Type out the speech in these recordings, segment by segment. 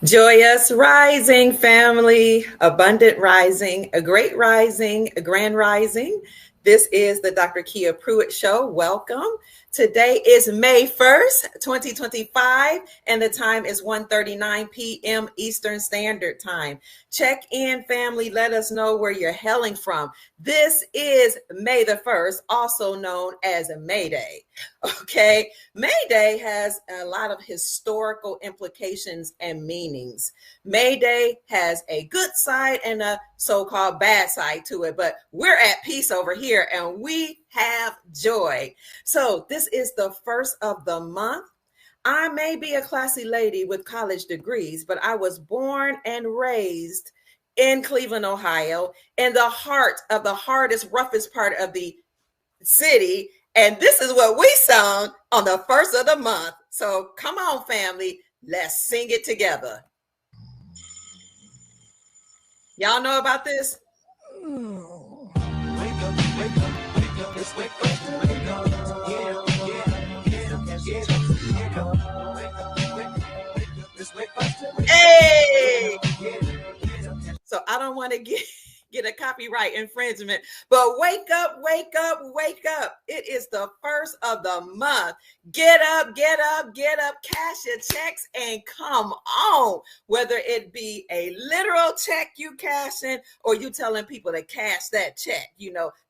Joyous rising, family, abundant rising, a great rising, a grand rising. This is the Dr. Kia Pruitt Show. Welcome. Today is May 1st, 2025, and the time is 1:39 p.m. Eastern Standard Time. Check in, family. Let us know where you're hailing from. This is May the 1st, also known as May Day. Okay, May Day has a lot of historical implications and meanings. May Day has a good side and a so-called bad side to it, but we're at peace over here and we have joy. So this is the first of the month. I may be a classy lady with college degrees, but I was born and raised in Cleveland, Ohio, in the heart of the hardest, roughest part of the city. And this is what we sung on the first of the month. So come on, family, let's sing it together. Y'all know about this? Hey! So I don't want to get a copyright infringement, but wake up, wake up, wake up. It is the first of the month. Get up, get up, get up, cash your checks and come on. Whether it be a literal check you cashing or you telling people to cash that check,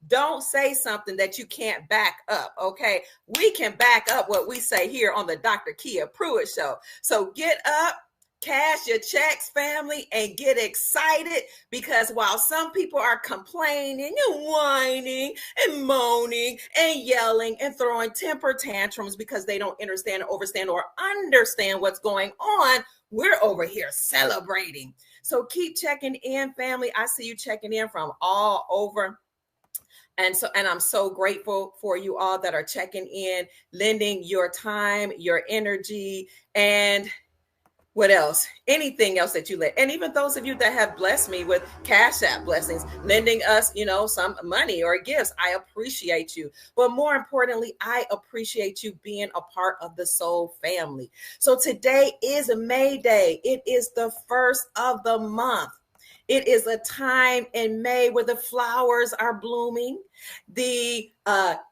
don't say something that you can't back up, okay? We can back up what we say here on the Dr. Kia Pruitt Show. So get up, cash your checks, family, and get excited, because while some people are complaining and whining and moaning and yelling and throwing temper tantrums because they don't understand or understand what's going on, we're over here celebrating. So keep checking in, family. I see you checking in from all over. And I'm so grateful for you all that are checking in, lending your time, your energy, and what else? Anything else that you let, and even those of you that have blessed me with Cash App blessings, lending us, some money or gifts. I appreciate you. But more importantly, I appreciate you being a part of the Soul family. So today is May Day. It is the first of the month. It is a time in May where the flowers are blooming. The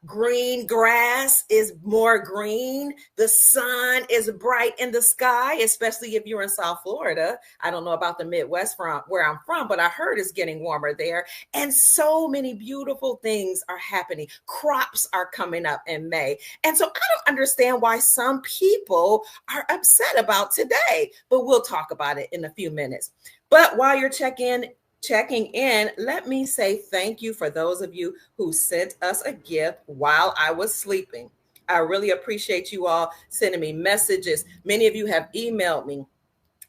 green grass is more green. The sun is bright in the sky, especially if you're in South Florida. I don't know about the Midwest from where I'm from, but I heard it's getting warmer there. And so many beautiful things are happening. Crops are coming up in May. And so I don't understand why some people are upset about today, but we'll talk about it in a few minutes. But while you're checking in, let me say thank you for those of you who sent us a gift while I was sleeping. I really appreciate you all sending me messages. Many of you have emailed me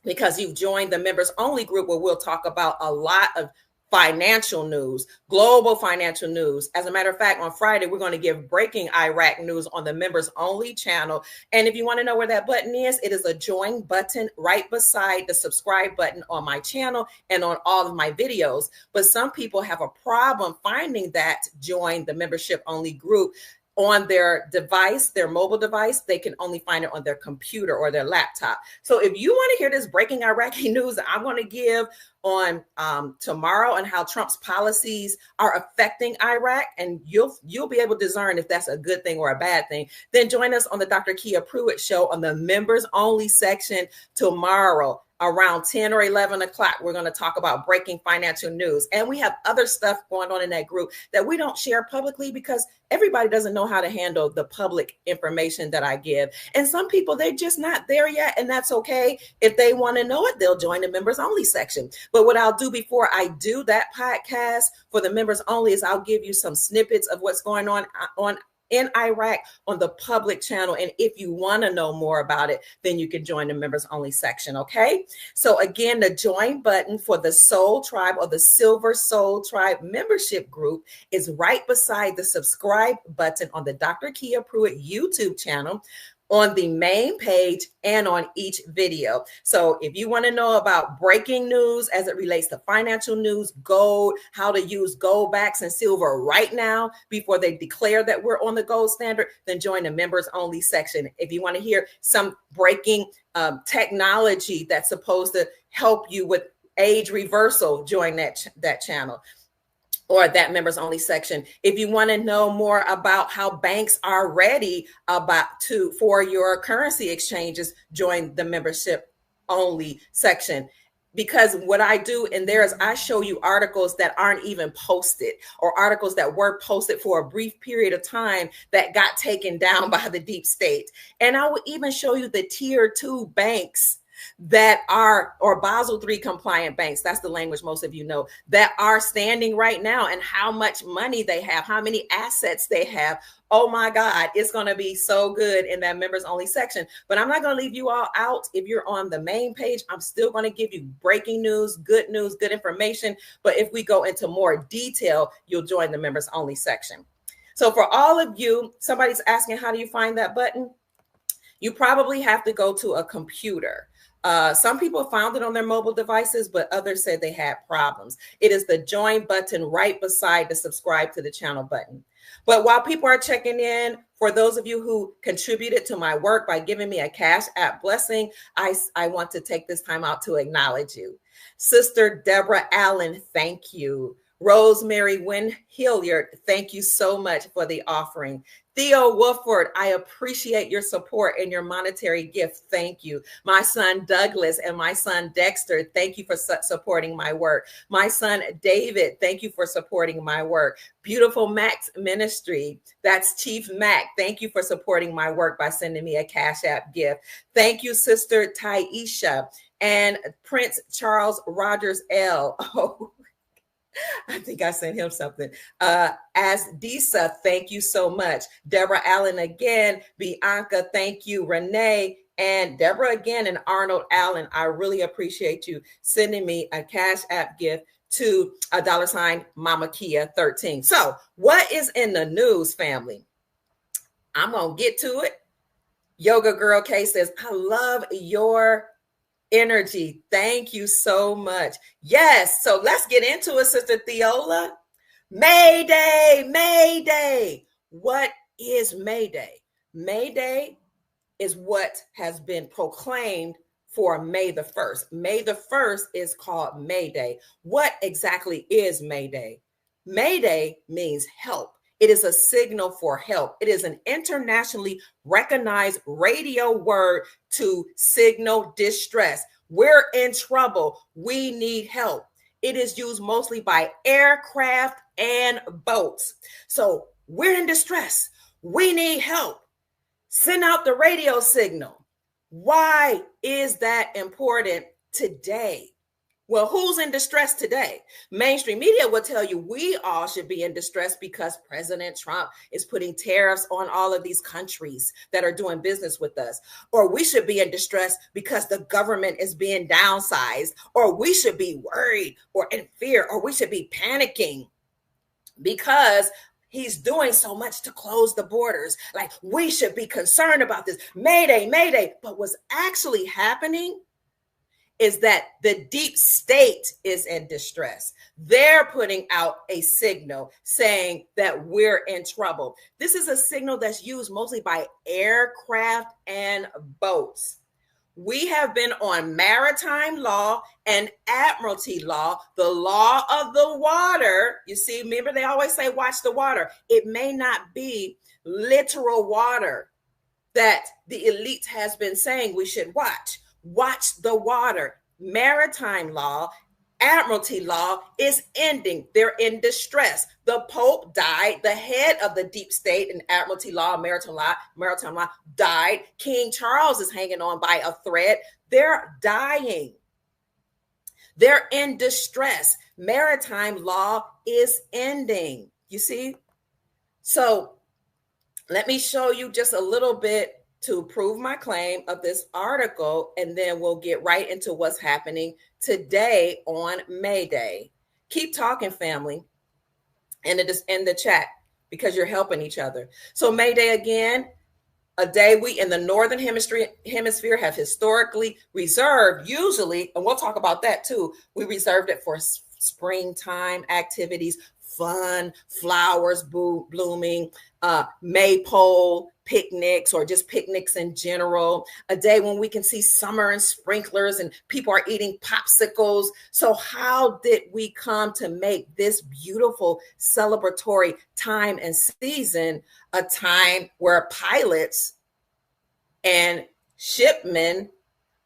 because you've joined the members only group where we'll talk about a lot of financial news, global financial news. As a matter of fact, on Friday, we're going to give breaking Iraq news on the members only channel. And if you want to know where that button is, it is a join button right beside the subscribe button on my channel and on all of my videos. But some people have a problem finding that join the membership only group on their device, their mobile device. They can only find it on their computer or their laptop. So if you want to hear this breaking Iraqi news that I'm going to give on tomorrow and how Trump's policies are affecting Iraq, and you'll be able to discern if that's a good thing or a bad thing, then join us on the Dr. Kia Pruitt Show on the members only section tomorrow. Around 10 or 11 o'clock, we're going to talk about breaking financial news. And we have other stuff going on in that group that we don't share publicly because everybody doesn't know how to handle the public information that I give. And some people, they're just not there yet. And that's okay. If they want to know it, they'll join the members only section. But what I'll do before I do that podcast for the members only is I'll give you some snippets of what's going on in Iraq on the public channel. And if you want to know more about it, then you can join the members only section. Okay. So again, the join button for the Soul Tribe or the Silver Soul Tribe membership group is right beside the subscribe button on the Dr. Kia Pruitt YouTube channel. on the main page and on each video. So if you want to know about breaking news as it relates to financial news, gold, how to use gold backs and silver right now before they declare that we're on the gold standard, then join the members only section. If you want to hear some breaking technology that's supposed to help you with age reversal, join that channel or that members only section. If you want to know more about how banks are ready for your currency exchanges, join the membership only section. Because what I do in there is I show you articles that aren't even posted, or articles that were posted for a brief period of time that got taken down by the deep state. And I will even show you the tier 2 banks that are, or Basel III compliant banks, that's the language most of you know, that are standing right now, and how much money they have, how many assets they have. Oh my God, it's going to be so good in that members only section. But I'm not going to leave you all out. If you're on the main page, I'm still going to give you breaking news, good information. But if we go into more detail, you'll join the members only section. So for all of you, somebody's asking, how do you find that button? You probably have to go to a computer. Some people found it on their mobile devices, but others said they had problems. It is the join button right beside the subscribe to the channel button. But while people are checking in, for those of you who contributed to my work by giving me a Cash App blessing, I want to take this time out to acknowledge you. Sister Deborah Allen, thank you. Rosemary Wynn Hilliard, thank you so much for the offering. Theo Wolford, I appreciate your support and your monetary gift. Thank you. My son Douglas and my son Dexter, thank you for supporting my work. My son David, thank you for supporting my work. Beautiful Max Ministry, that's Chief Mac. Thank you for supporting my work by sending me a Cash App gift. Thank you, Sister Taisha and Prince Charles Rogers L. Oh, I think I sent him something. As Disa, thank you so much. Deborah Allen again. Bianca, thank you. Renee and Deborah again, and Arnold Allen. I really appreciate you sending me a Cash App gift to $ Mama Kia 13. So what is in the news, family? I'm going to get to it. Yoga Girl K says, I love your energy. Thank you so much. Yes. So let's get into it, Sister Theola. May Day, May Day. What is May Day? May Day is what has been proclaimed for May the 1st. May the 1st is called May Day. What exactly is May Day? May Day means help. It is a signal for help. It is an internationally recognized radio word to signal distress. We're in trouble. We need help. It is used mostly by aircraft and boats. So we're in distress. We need help. Send out the radio signal. Why is that important today? Well, who's in distress today? Mainstream media will tell you we all should be in distress because President Trump is putting tariffs on all of these countries that are doing business with us. Or we should be in distress because the government is being downsized. Or we should be worried or in fear, or we should be panicking because he's doing so much to close the borders. Like, we should be concerned about this. Mayday, Mayday. But what's actually happening is that the deep state is in distress. They're putting out a signal saying that we're in trouble. This is a signal that's used mostly by aircraft and boats. We have been on maritime law and admiralty law, the law of the water. You see, remember they always say, watch the water. It may not be literal water that the elite has been saying we should watch. Watch the water. Maritime law, admiralty law is ending. They're in distress. The Pope died. The head of the deep state in admiralty law, maritime law died. King Charles is hanging on by a thread. They're dying. They're in distress. Maritime law is ending. You see? So let me show you just a little bit to prove my claim of this article, and then we'll get right into what's happening today on May Day. Keep talking, family, and it is in the chat because you're helping each other. So May Day again, a day we in the Northern Hemisphere have historically reserved, usually, and we'll talk about that too, we reserved it for springtime activities, fun, flowers blooming, maypole picnics, or just picnics in general, a day when we can see summer and sprinklers and people are eating popsicles. So how did we come to make this beautiful celebratory time and season a time where pilots and shipmen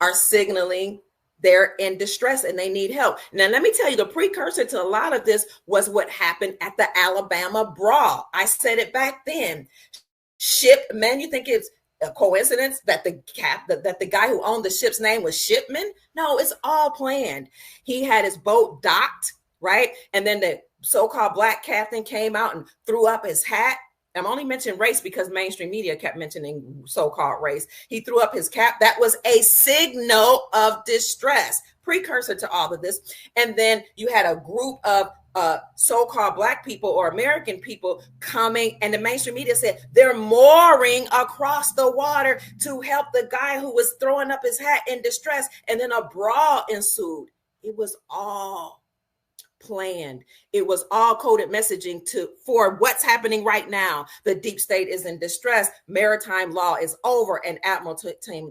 are signaling they're in distress and they need help? Now, let me tell you, the precursor to a lot of this was what happened at the Alabama Brawl. I said it back then. Shipmen, you think it's a coincidence that the guy who owned the ship's name was Shipman? No, it's all planned. He had his boat docked, right? And then the so-called black captain came out and threw up his hat. I'm only mentioning race because mainstream media kept mentioning so-called race. He threw up his cap. That was a signal of distress, precursor to all of this. And then you had a group of so-called black people or American people coming, and the mainstream media said they're mooring across the water to help the guy who was throwing up his hat in distress. And then a brawl ensued. It was all planned. It was all coded messaging for what's happening right now. The deep state is in distress. Maritime law is over, and admiralty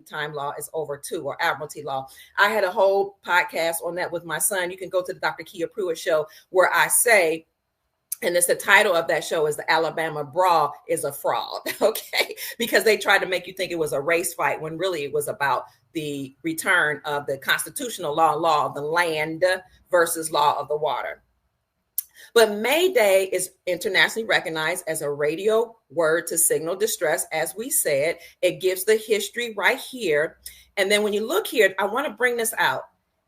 time law is over too, or admiralty law. I had a whole podcast on that with my son. You can go to the Dr. Kia Pruitt show, where I say, and it's the title of that show is The Alabama Brawl is a Fraud, okay? Because they tried to make you think it was a race fight when really it was about the return of the constitutional law of the land versus law of the water. But May Day is internationally recognized as a radio word to signal distress. As we said, it gives the history right here. And then when you look here, I want to bring this out.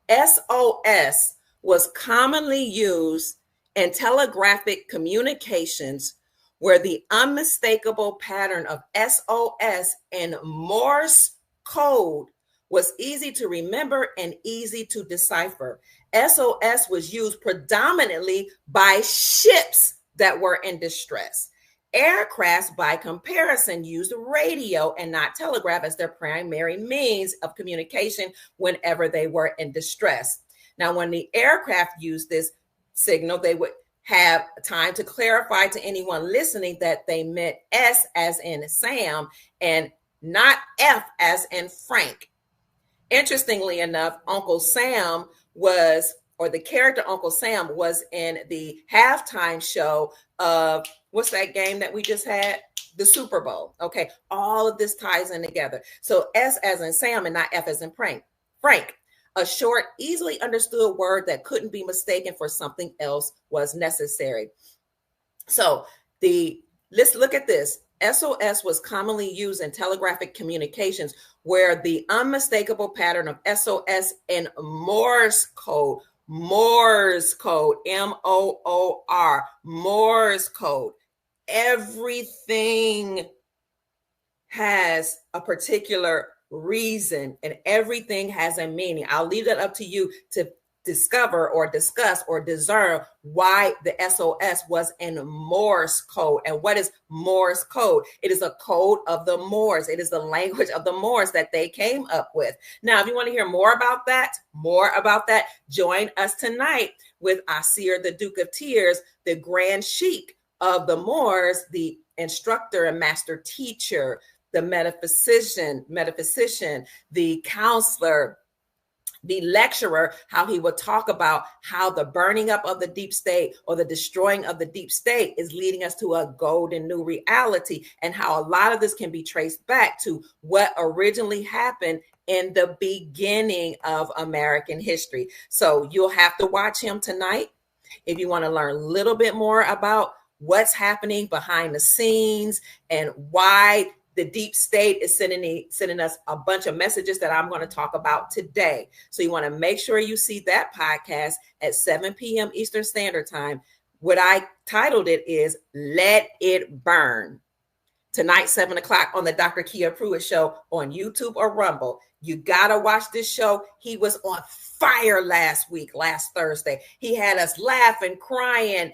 SOS was commonly used in telegraphic communications, where the unmistakable pattern of SOS and Morse code was easy to remember and easy to decipher. SOS was used predominantly by ships that were in distress. Aircrafts, by comparison, used radio and not telegraph as their primary means of communication whenever they were in distress. Now, when the aircraft used this signal, they would have time to clarify to anyone listening that they meant S as in Sam and not F as in Frank. Interestingly enough, Uncle Sam the character Uncle Sam was in the halftime show of, what's that game that we just had? The Super Bowl. Okay, all of this ties in together. So S as in Sam and not F as in Frank. A short, easily understood word that couldn't be mistaken for something else was necessary. So let's look at this. SOS was commonly used in telegraphic communications, where the unmistakable pattern of SOS and Morse code, M-O-O-R, Morse code, everything has a particular reason and everything has a meaning. I'll leave that up to you to discover or discuss or discern why the SOS was in Morse code. And what is Morse code? It is a code of the Moors. It is the language of the Moors that they came up with. Now, if you want to hear more about that, join us tonight with Asir, the Duke of Tears, the Grand Sheik of the Moors, the instructor and master teacher, the metaphysician, the counselor, the lecturer, how he would talk about how the burning up of the deep state or the destroying of the deep state is leading us to a golden new reality, and how a lot of this can be traced back to what originally happened in the beginning of American history. So you'll have to watch him tonight if you want to learn a little bit more about what's happening behind the scenes and why the deep state is sending us a bunch of messages that I'm going to talk about today. So you want to make sure you see that podcast at 7 p.m. Eastern Standard Time. What I titled it is Let It Burn. Tonight, 7 o'clock on the Dr. Kia Pruitt Show on YouTube or Rumble. You got to watch this show. He was on fire last Thursday. He had us laughing, crying,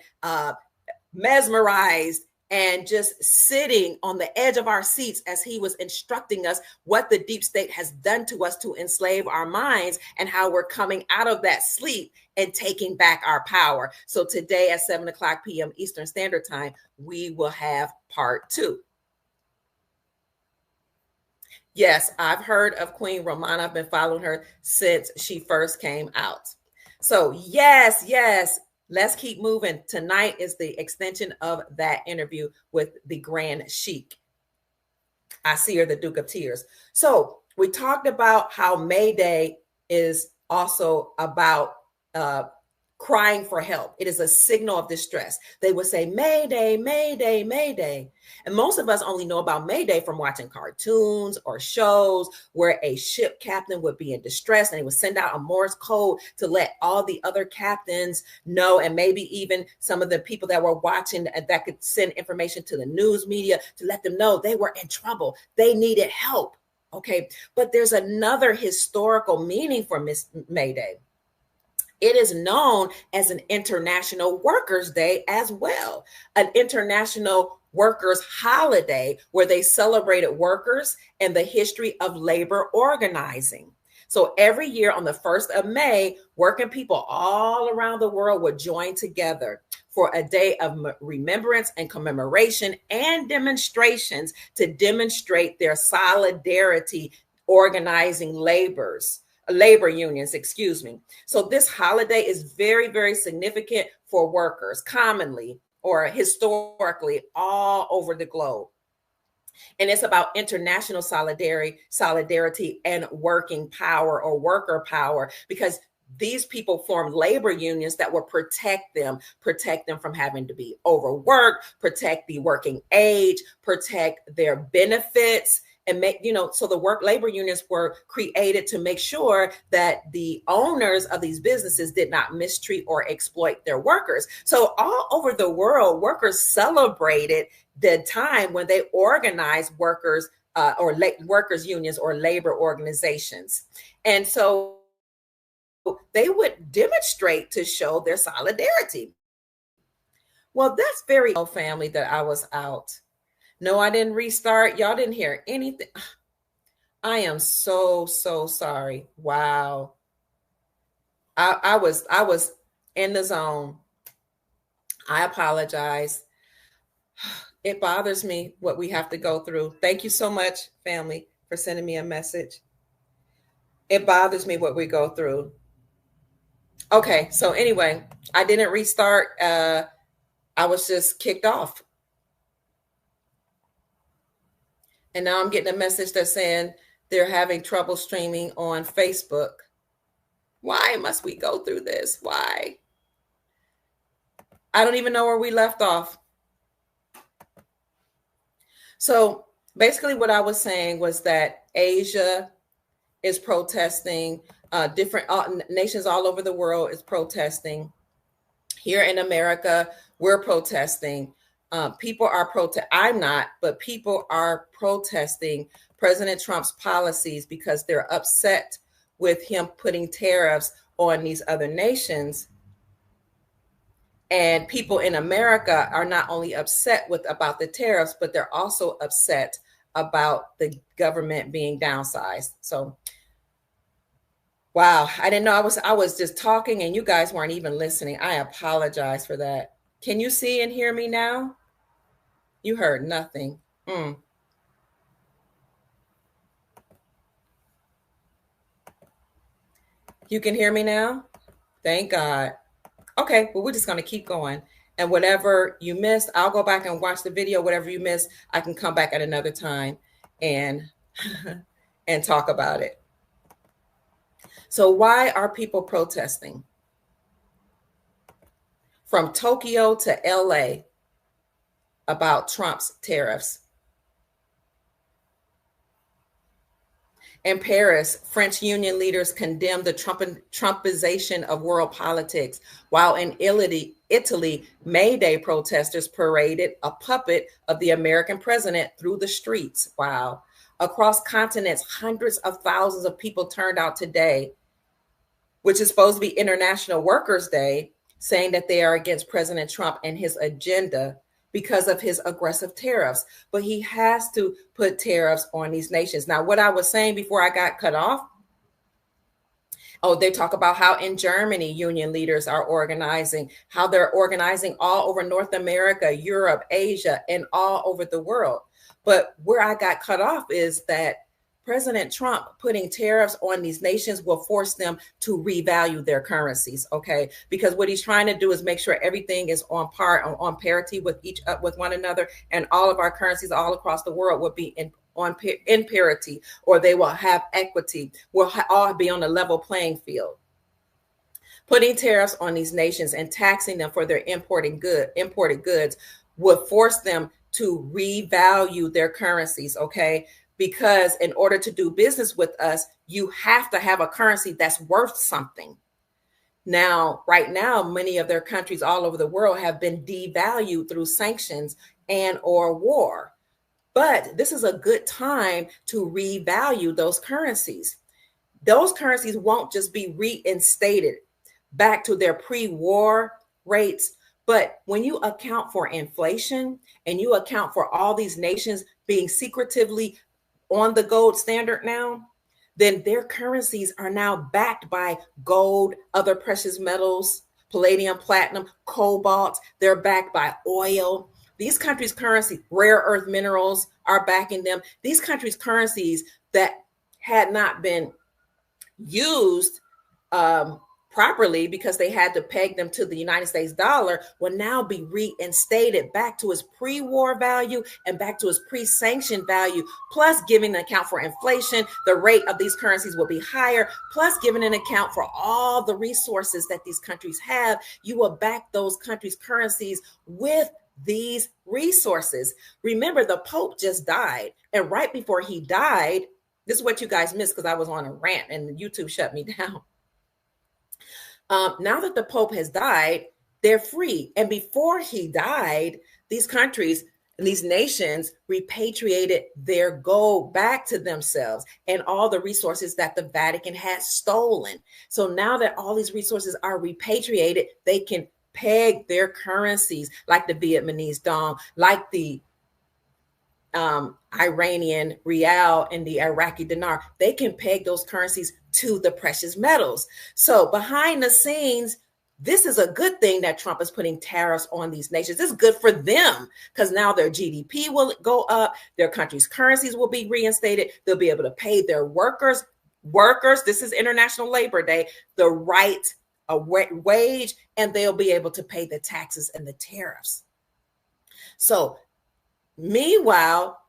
mesmerized, and just sitting on the edge of our seats as he was instructing us what the deep state has done to us to enslave our minds and how we're coming out of that sleep and taking back our power. So today at 7:00 p.m. Eastern Standard Time, we will have part 2. Yes, I've heard of Queen Romana. I've been following her since she first came out. So yes, let's keep moving. Tonight is the extension of that interview with the Grand Sheik. I see her, the Duke of Tears. So we talked about how May Day is also about crying for help. It is a signal of distress. They would say, Mayday, Mayday, Mayday. And most of us only know about Mayday from watching cartoons or shows where a ship captain would be in distress and they would send out a Morse code to let all the other captains know, and maybe even some of the people that were watching that could send information to the news media to let them know they were in trouble. They needed help. Okay, but there's another historical meaning for Mayday. It is known as an International Workers' Day as well, an international workers' holiday where they celebrated workers and the history of labor organizing. So every year on the 1st of May, working people all around the world would join together for a day of remembrance and commemoration and demonstrations to demonstrate their solidarity organizing labor unions, excuse me. So this holiday is very, very significant for workers commonly or historically all over the globe. And it's about international solidarity and working power or worker power, because these people formed labor unions that will protect them from having to be overworked, protect the working age, protect their benefits, and make, so the labor unions were created to make sure that the owners of these businesses did not mistreat or exploit their workers. So all over the world, workers celebrated the time when they organized workers workers unions or labor organizations. And so they would demonstrate to show their solidarity. Well, that's very family that I was out. No, I didn't restart. Y'all didn't hear anything. I am so sorry. Wow. I was in the zone. I apologize. It bothers me what we have to go through. Thank you so much, family, for sending me a message. It bothers me what we go through. Okay, so anyway, I didn't restart. I was just kicked off. And now I'm getting a message that's saying they're having trouble streaming on Facebook. Why must we go through this? Why? I don't even know where we left off. So basically what I was saying was that Asia is protesting, different nations all over the world is protesting. Here in America, we're protesting. People are I'm not, but people are protesting President Trump's policies because they're upset with him putting tariffs on these other nations. And people in America are not only upset about the tariffs, but they're also upset about the government being downsized. So, wow, I didn't know I was just talking and you guys weren't even listening. I apologize for that. Can you see and hear me now? You heard nothing. You can hear me now? Thank God. Okay, well, we're just going to keep going. And whatever you missed, I'll go back and watch the video. Whatever you missed, I can come back at another time and and talk about it. So why are people protesting? From Tokyo to LA about Trump's tariffs. In Paris, French union leaders condemned the Trumpization of world politics, while in Italy, May Day protesters paraded a puppet of the American president through the streets. Wow. Across continents, hundreds of thousands of people turned out today, which is supposed to be International Workers' Day, saying that they are against President Trump and his agenda. because of his aggressive tariffs. But he has to put tariffs on these nations. Now, what I was saying before I got cut off, they talk about how in Germany, union leaders are organizing, how they're organizing all over North America, Europe, Asia, and all over the world. But where I got cut off is that President Trump putting tariffs on these nations will force them to revalue their currencies, okay? Because what he's trying to do is make sure everything is on parity with one another, and all of our currencies all across the world will be in parity, or they will have equity, will all be on a level playing field. Putting tariffs on these nations and taxing them for their imported goods would force them to revalue their currencies, okay? Because in order to do business with us, you have to have a currency that's worth something. Now, right now, many of their countries all over the world have been devalued through sanctions and or war. But this is a good time to revalue those currencies. Those currencies won't just be reinstated back to their pre-war rates. But when you account for inflation and you account for all these nations being secretively on the gold standard now, then their currencies are now backed by gold, other precious metals, palladium, platinum, cobalt. They're backed by oil. These countries' currency, rare earth minerals are backing them. These countries' currencies that had not been used properly because they had to peg them to the United States dollar will now be reinstated back to its pre-war value and back to its pre-sanctioned value, plus giving an account for inflation. The rate of these currencies will be higher, plus giving an account for all the resources that these countries have. You will back those countries' currencies with these resources. Remember, the Pope just died, and right before he died, this is what you guys missed because I was on a rant and YouTube shut me down. Now that the Pope has died, they're free. And before he died, these countries and these nations repatriated their gold back to themselves and all the resources that the Vatican had stolen. So now that all these resources are repatriated, they can peg their currencies like the Vietnamese dong, like the Iranian rial and the Iraqi dinar. They can peg those currencies to the precious metals. So behind the scenes, this is a good thing that Trump is putting tariffs on these nations. This is good for them because now their GDP will go up. Their country's currencies will be reinstated. They'll be able to pay their workers. This is International Labor Day, the right wage, and they'll be able to pay the taxes and the tariffs. So meanwhile,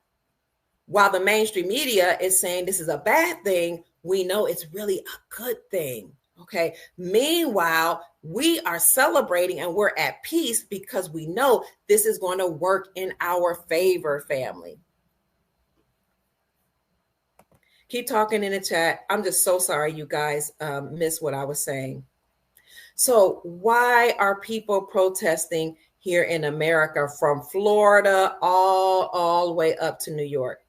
while the mainstream media is saying this is a bad thing, we know it's really a good thing. Okay. Meanwhile, we are celebrating and we're at peace because we know this is going to work in our favor, family. Keep talking in the chat. I'm just so sorry you guys missed what I was saying. So why are people protesting here in America from Florida all the way up to New York?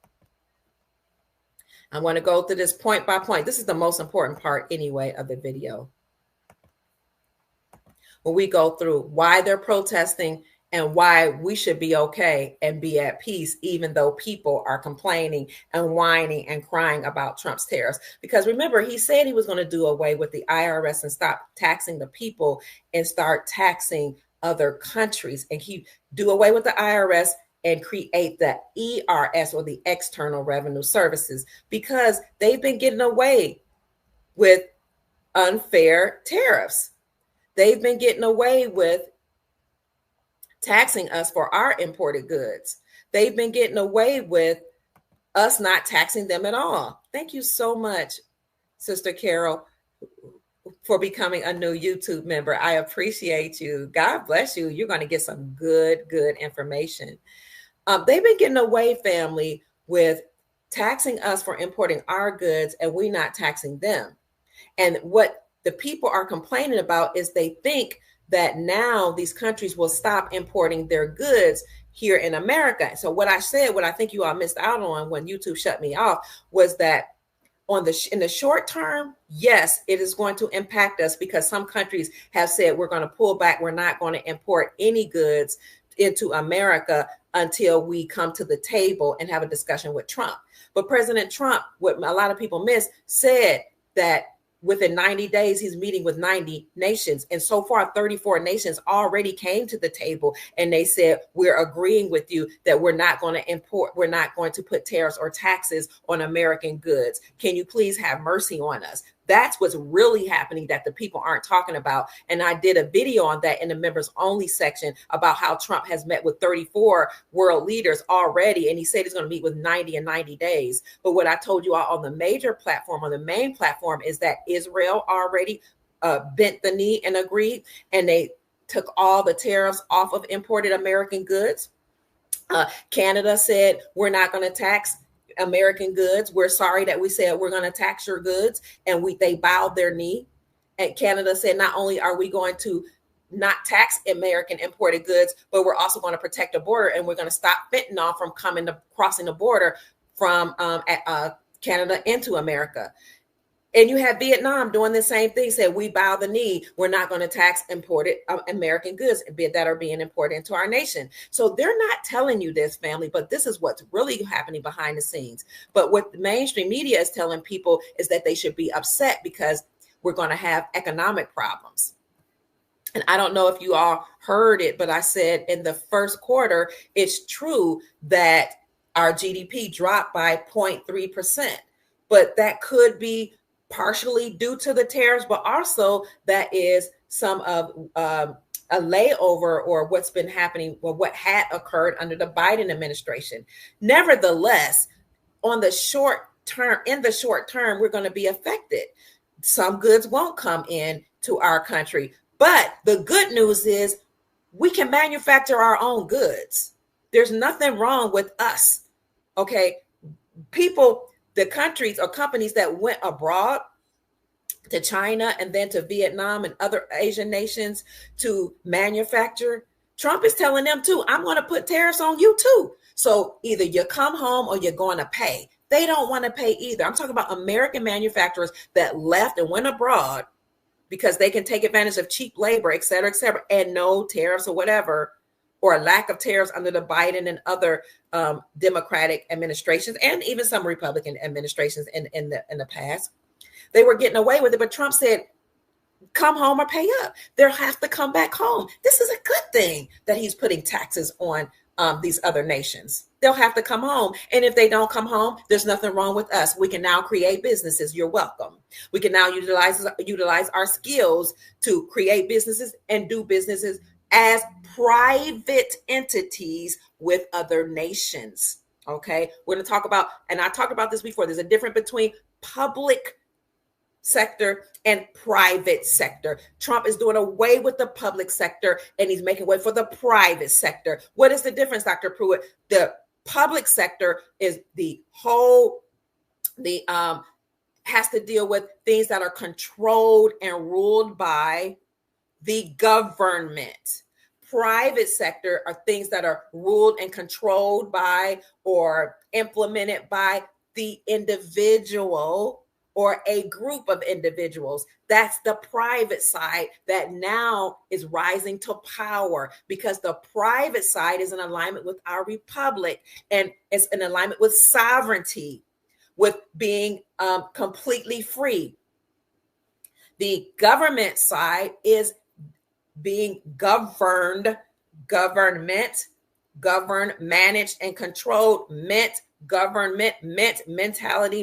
I want to go through this point by point. This is the most important part anyway of the video. When we go through why they're protesting and why we should be okay and be at peace, even though people are complaining and whining and crying about Trump's tariffs. Because remember, he said he was going to do away with the IRS and stop taxing the people and start taxing other countries, and he do away with the IRS and create the ERS, or the External Revenue Services, because they've been getting away with unfair tariffs. They've been getting away with taxing us for our imported goods. They've been getting away with us not taxing them at all. Thank you so much, Sister Carol, for becoming a new YouTube member. I appreciate you. God bless you. You're going to get some good information. They've been getting away, family, with taxing us for importing our goods and we not taxing them. And what the people are complaining about is they think that now these countries will stop importing their goods here in America. So what I said, what I think you all missed out on when YouTube shut me off, was that in the short term, yes, it is going to impact us because some countries have said we're going to pull back. We're not going to import any goods into America until we come to the table and have a discussion with Trump. But President Trump, what a lot of people miss, said that within 90 days, he's meeting with 90 nations. And so far, 34 nations already came to the table and they said, we're agreeing with you that we're not going to put tariffs or taxes on American goods. Can you please have mercy on us? That's what's really happening that the people aren't talking about. And I did a video on that in the members only section about how Trump has met with 34 world leaders already. And he said he's going to meet with 90 in 90 days. But what I told you all on the major platform, on the main platform, is that Israel already bent the knee and agreed. And they took all the tariffs off of imported American goods. Canada said, we're not going to tax American goods. We're sorry that we said we're going to tax your goods, and they bowed their knee. And Canada said, not only are we going to not tax American imported goods, but we're also going to protect the border, and we're going to stop fentanyl from crossing the border from Canada into America. And you have Vietnam doing the same thing, said we bow the knee. We're not going to tax imported American goods that are being imported into our nation. So they're not telling you this, family, but this is what's really happening behind the scenes. But what the mainstream media is telling people is that they should be upset because we're going to have economic problems. And I don't know if you all heard it, but I said in the first quarter, it's true that our GDP dropped by 0.3%, but that could be partially due to the tariffs, but also that is some of a layover or what's been happening or what had occurred under the Biden administration. Nevertheless, in the short term, we're going to be affected. Some goods won't come in to our country, but the good news is we can manufacture our own goods. There's nothing wrong with us. Okay. The countries or companies that went abroad to China and then to Vietnam and other Asian nations to manufacture, Trump is telling them too, I'm going to put tariffs on you too. So either you come home or you're going to pay. They don't want to pay either. I'm talking about American manufacturers that left and went abroad because they can take advantage of cheap labor, et cetera, and no tariffs or whatever, or a lack of tariffs under the Biden and other Democratic administrations, and even some Republican administrations in the past. They were getting away with it, but Trump said, come home or pay up. They'll have to come back home. This is a good thing that he's putting taxes on these other nations. They'll have to come home. And if they don't come home, there's nothing wrong with us. We can now create businesses. You're welcome. We can now utilize our skills to create businesses and do businesses as private entities with other nations. Okay, we're going to talk about, and I talked about this before, there's a difference between public sector and private sector. Trump is doing away with the public sector and he's making way for the private sector. What is the difference, Dr. Pruitt? The public sector is has to deal with things that are controlled and ruled by the government. Private sector are things that are ruled and controlled by or implemented by the individual or a group of individuals. That's the private side that now is rising to power because the private side is in alignment with our republic and it's in alignment with sovereignty, with being completely free. The government side is being governed, managed, and controlled, government, mentality,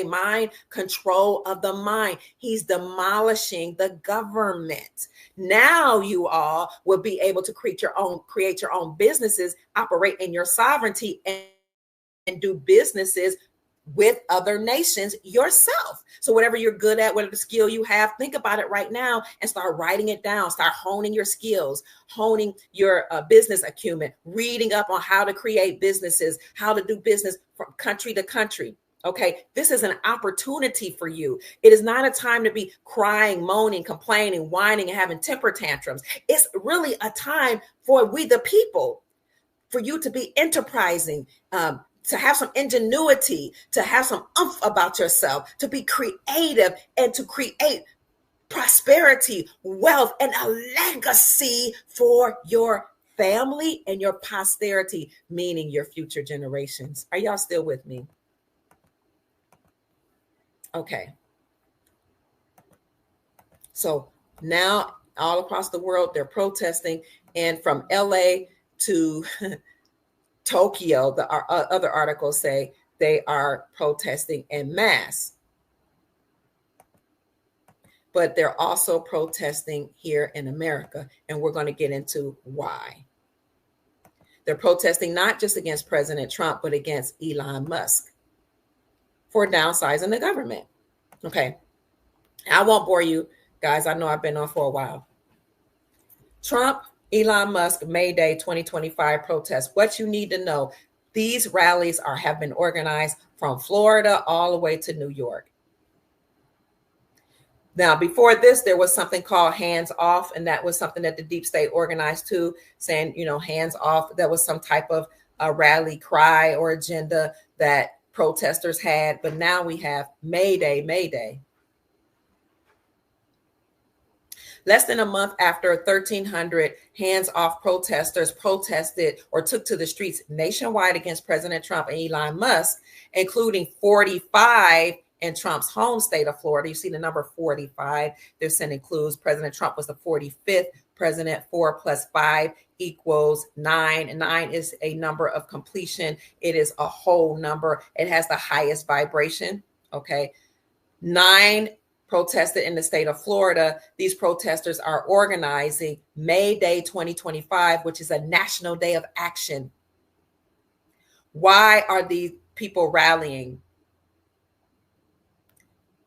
mind, control of the mind. He's demolishing the government. Now you all will be able to create your own businesses, operate in your sovereignty, and do businesses with other nations yourself. So whatever you're good at, whatever skill you have, think about it right now and start writing it down. Start honing your skills, honing your business acumen, reading up on how to create businesses, how to do business from country to country. Okay, this is an opportunity for you. It is not a time to be crying, moaning, complaining, whining, and having temper tantrums. It's really a time for we the people, for you to be enterprising, to have some ingenuity, to have some oomph about yourself, to be creative and to create prosperity, wealth, and a legacy for your family and your posterity, meaning your future generations. Are y'all still with me? Okay. So now all across the world, they're protesting. And from LA to Tokyo, the other articles say they are protesting en masse. But they're also protesting here in America. And we're going to get into why. They're protesting not just against President Trump, but against Elon Musk for downsizing the government. Okay. I won't bore you guys. I know I've been on for a while. Trump, Elon Musk, May Day 2025 protests. What you need to know, these rallies have been organized from Florida all the way to New York. Now, before this, there was something called Hands Off, and that was something that the deep state organized too, saying, hands off. That was some type of a rally cry or agenda that protesters had. But now we have May Day, May Day. Less than a month after 1,300 hands-off protesters protested or took to the streets nationwide against President Trump and Elon Musk, including 45 in Trump's home state of Florida. You see the number 45. They're sending clues. President Trump was the 45th president. 4 plus 5 equals 9. 9 is a number of completion. It is a whole number. It has the highest vibration. Okay. 9 protested in the state of Florida. These protesters are organizing May Day 2025, which is a national day of action. Why are these people rallying?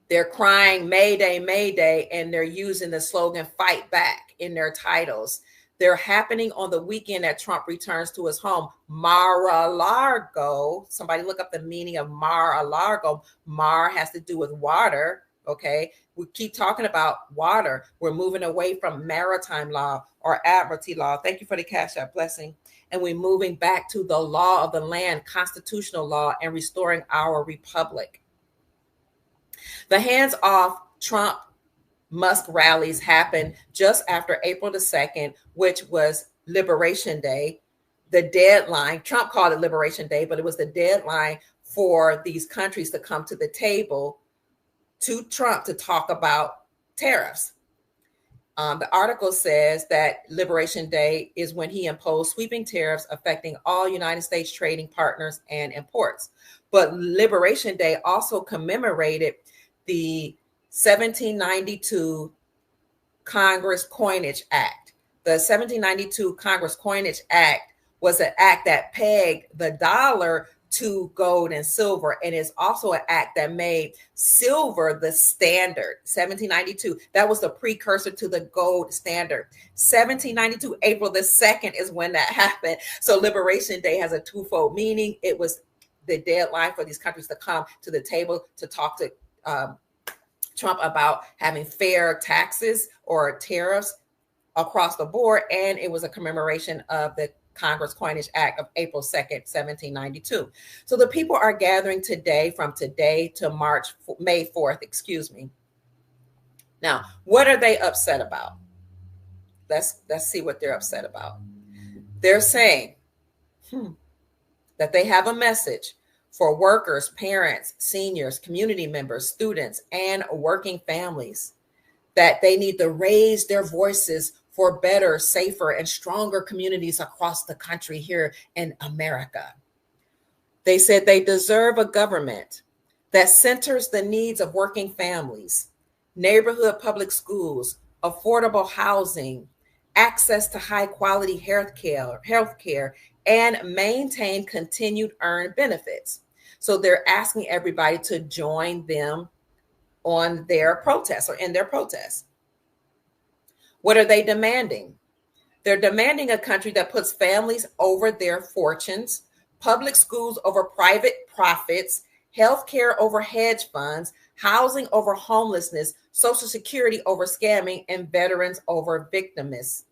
They're crying May Day, and they're using the slogan Fight Back in their titles. They're happening on the weekend that Trump returns to his home, Mar-a-Lago. Somebody look up the meaning of Mar-a-Lago. Mar has to do with water. Okay, we keep talking about water. We're moving away from maritime law or admiralty law. Thank you for the Cash App blessing. And we're moving back to the law of the land, constitutional law, and restoring our republic. The hands-off Trump Musk rallies happened just after April the 2nd, which was Liberation Day. The deadline, Trump called it Liberation Day, but it was the deadline for these countries to come to the table to Trump to talk about tariffs. The article says that Liberation Day is when he imposed sweeping tariffs affecting all United States trading partners and imports. But Liberation Day also commemorated the 1792 Congress Coinage Act. The 1792 Congress Coinage Act was an act that pegged the dollar to gold and silver, and is also an act that made silver the standard. 1792, that was the precursor to the gold standard. 1792, April the 2nd is when that happened. So Liberation Day has a twofold meaning. It was the deadline for these countries to come to the table to talk to Trump about having fair taxes or tariffs across the board, and it was a commemoration of the Congress Coinage Act of April 2nd, 1792. So the people are gathering today, from today to May 4th, excuse me. Now, what are they upset about? Let's see what they're upset about. They're saying that they have a message for workers, parents, seniors, community members, students, and working families, that they need to raise their voices for better, safer, and stronger communities across the country here in America. They said they deserve a government that centers the needs of working families, neighborhood public schools, affordable housing, access to high quality healthcare, and maintain continued earned benefits. So they're asking everybody to join them on their protests or in their protests. What are they demanding? They're demanding a country that puts families over their fortunes, public schools over private profits, healthcare over hedge funds, housing over homelessness, Social Security over scamming, and veterans over vindictiveness.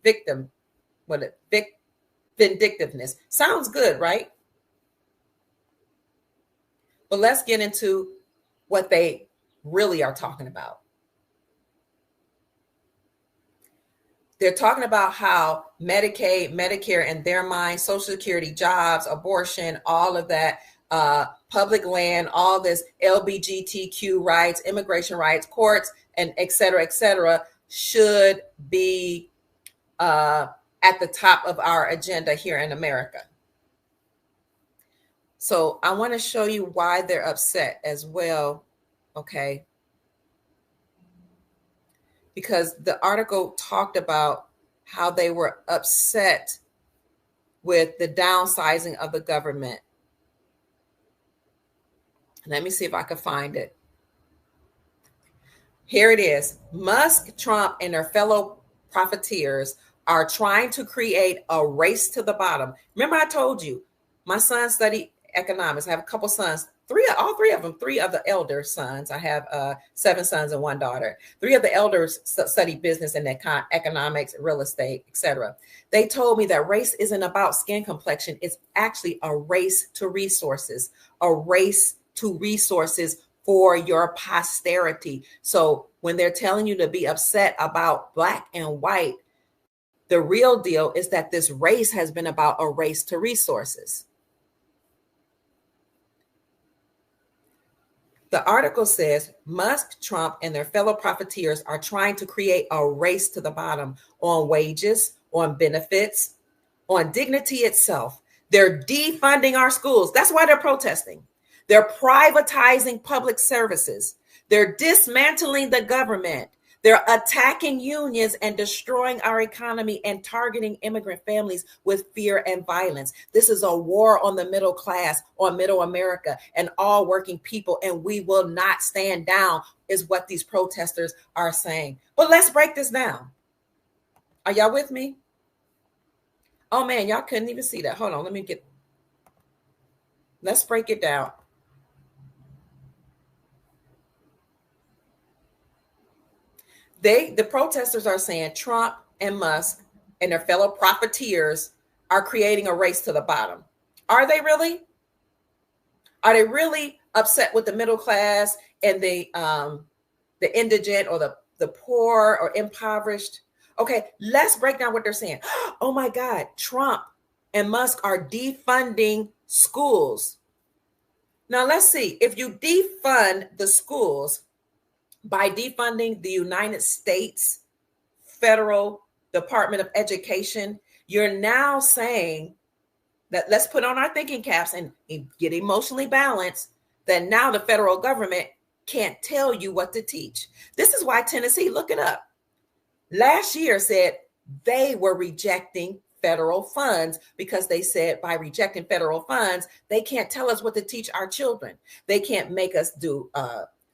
Sounds good, right? But let's get into what they really are talking about. they're talking about how Medicaid, Medicare, in their mind, Social Security, jobs, abortion, all of that, public land, all this LGBTQ rights, immigration rights, courts, and et cetera, should be at the top of our agenda here in America. So I want to show you why they're upset as well, okay? Because the article talked about how they were upset with the downsizing of the government. Let me see if I can find it. Here it is. Musk, Trump, and their fellow profiteers are trying to create a race to the bottom. Remember I told you, my son studied economics. I have a couple sons, all three of them, three of the elder sons. I have 7 sons and 1 daughter. 3 of the elders study business and economics, real estate, etc. They told me that race isn't about skin complexion. It's actually a race to resources, for your posterity. So when they're telling you to be upset about black and white, the real deal is that this race has been about a race to resources. The article says Musk, Trump, and their fellow profiteers are trying to create a race to the bottom on wages, on benefits, on dignity itself. They're defunding our schools. That's why they're protesting. They're privatizing public services. They're dismantling the government. They're attacking unions and destroying our economy and targeting immigrant families with fear and violence. This is a war on the middle class, on middle America and all working people, and we will not stand down, is what these protesters are saying. But let's break this down. Are y'all with me? Oh man, y'all couldn't even see that. Hold on, let's break it down. The protesters are saying Trump and Musk and their fellow profiteers are creating a race to the bottom. Are they really? Are they really upset with the middle class and the indigent or the poor or impoverished? Okay, let's break down what they're saying. Oh my God, Trump and Musk are defunding schools. Now let's see, if you defund the schools, by defunding the United States Federal Department of Education, you're now saying that, let's put on our thinking caps and get emotionally balanced, that now the federal government can't tell you what to teach. This is why Tennessee, look it up, last year said they were rejecting federal funds because they said by rejecting federal funds, they can't tell us what to teach our children. They can't make us do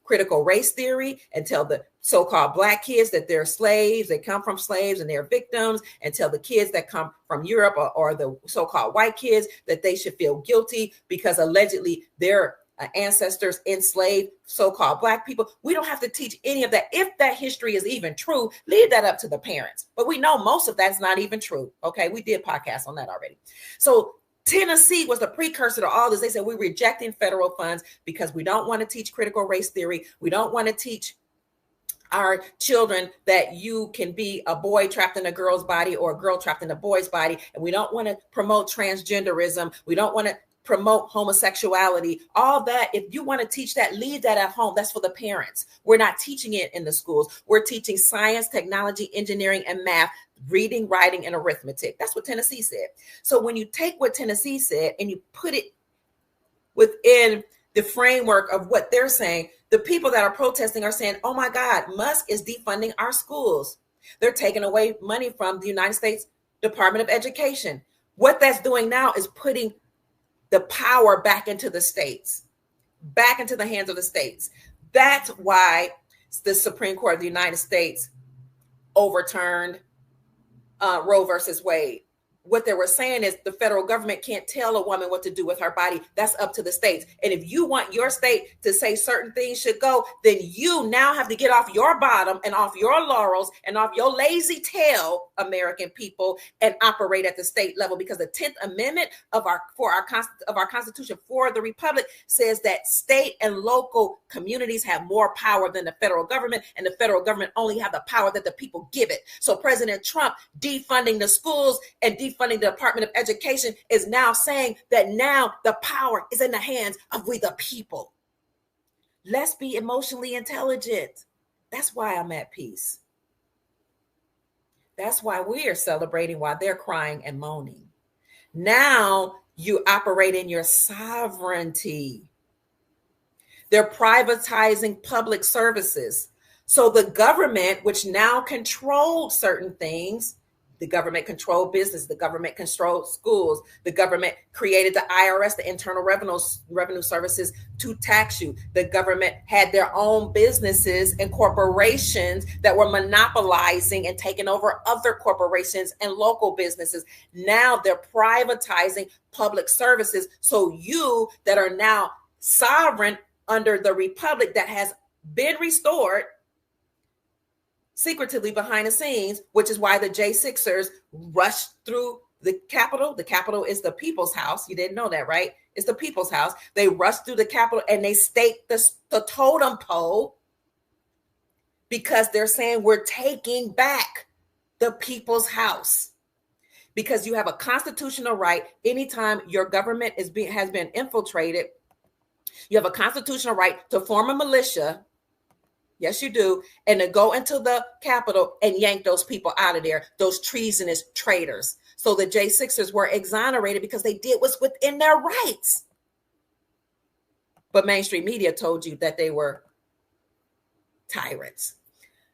critical race theory and tell the so-called black kids that they're slaves, they come from slaves and they're victims, and tell the kids that come from Europe or the so-called white kids that they should feel guilty because allegedly their ancestors enslaved so-called black people. We don't have to teach any of that. If that history is even true, leave that up to the parents. But we know most of that's not even true. Okay, we did podcasts on that already. So Tennessee was the precursor to all this. They said we're rejecting federal funds because we don't want to teach critical race theory. We don't want to teach our children that you can be a boy trapped in a girl's body or a girl trapped in a boy's body. And we don't want to promote transgenderism. We don't want to promote homosexuality. All that, if you want to teach that, leave that at home. That's for the parents. We're not teaching it in the schools. We're teaching science, technology, engineering, and math, reading, writing, and arithmetic. That's what Tennessee said. So when you take what Tennessee said and you put it within the framework of what they're saying, the people that are protesting are saying, oh my God, Musk is defunding our schools. They're taking away money from the United States Department of Education. What that's doing now is putting the power back into the states, back into the hands of the states. That's why the Supreme Court of the United States overturned Roe versus Wade. what they were saying is the federal government can't tell a woman what to do with her body. That's up to the states. And if you want your state to say certain things should go, then you now have to get off your bottom and off your laurels and off your lazy tail, American people, and operate at the state level, because the 10th Amendment of our Constitution for the Republic says that state and local communities have more power than the federal government, and the federal government only have the power that the people give it. So President Trump defunding the schools and defunding the Department of Education is now saying that now the power is in the hands of we the people. Let's be emotionally intelligent. That's why I'm at peace. That's why we are celebrating while they're crying and moaning. Now you operate in your sovereignty. They're privatizing public services. So the government, which now controls certain things, the government controlled business, the government controlled schools, the government created the IRS, the Internal Revenue Services, to tax you. The government had their own businesses and corporations that were monopolizing and taking over other corporations and local businesses. Now they're privatizing public services. So you that are now sovereign under the republic that has been restored secretively behind the scenes, which is why the J6ers rushed through the Capitol. The Capitol is the people's house. You didn't know that, right? It's the people's house. They rushed through the Capitol and they staked the totem pole because they're saying we're taking back the people's house. Because you have a constitutional right. Anytime your government has been infiltrated, you have a constitutional right to form a militia. Yes, you do. And to go into the Capitol and yank those people out of there, those treasonous traitors. So the J6ers were exonerated because they did what's within their rights. But mainstream media told you that they were tyrants.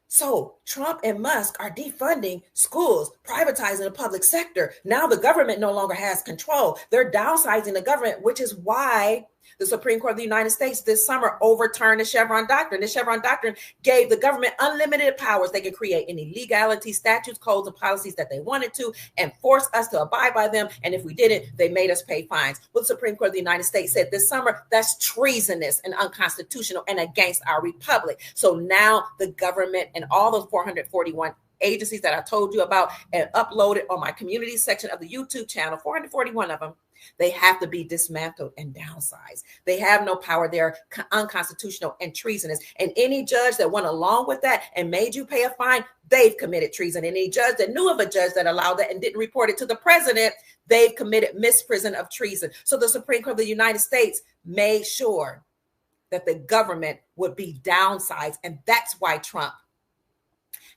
So Trump and Musk are defunding schools, privatizing the public sector. Now the government no longer has control. They're downsizing the government, which is why the Supreme Court of the United States this summer overturned the Chevron Doctrine. The Chevron Doctrine gave the government unlimited powers. They could create any legality, statutes, codes, and policies that they wanted to and force us to abide by them. And if we didn't, they made us pay fines. Well, the Supreme Court of the United States said this summer, that's treasonous and unconstitutional and against our republic. So now the government and all those 441 agencies that I told you about and uploaded on my community section of the YouTube channel, 441 of them, they have to be dismantled and downsized. They have no power. They're unconstitutional and treasonous. And any judge that went along with that and made you pay a fine, they've committed treason. And any judge that knew of a judge that allowed that and didn't report it to the president, they've committed misprision of treason. So the Supreme Court of the United States made sure that the government would be downsized. And that's why Trump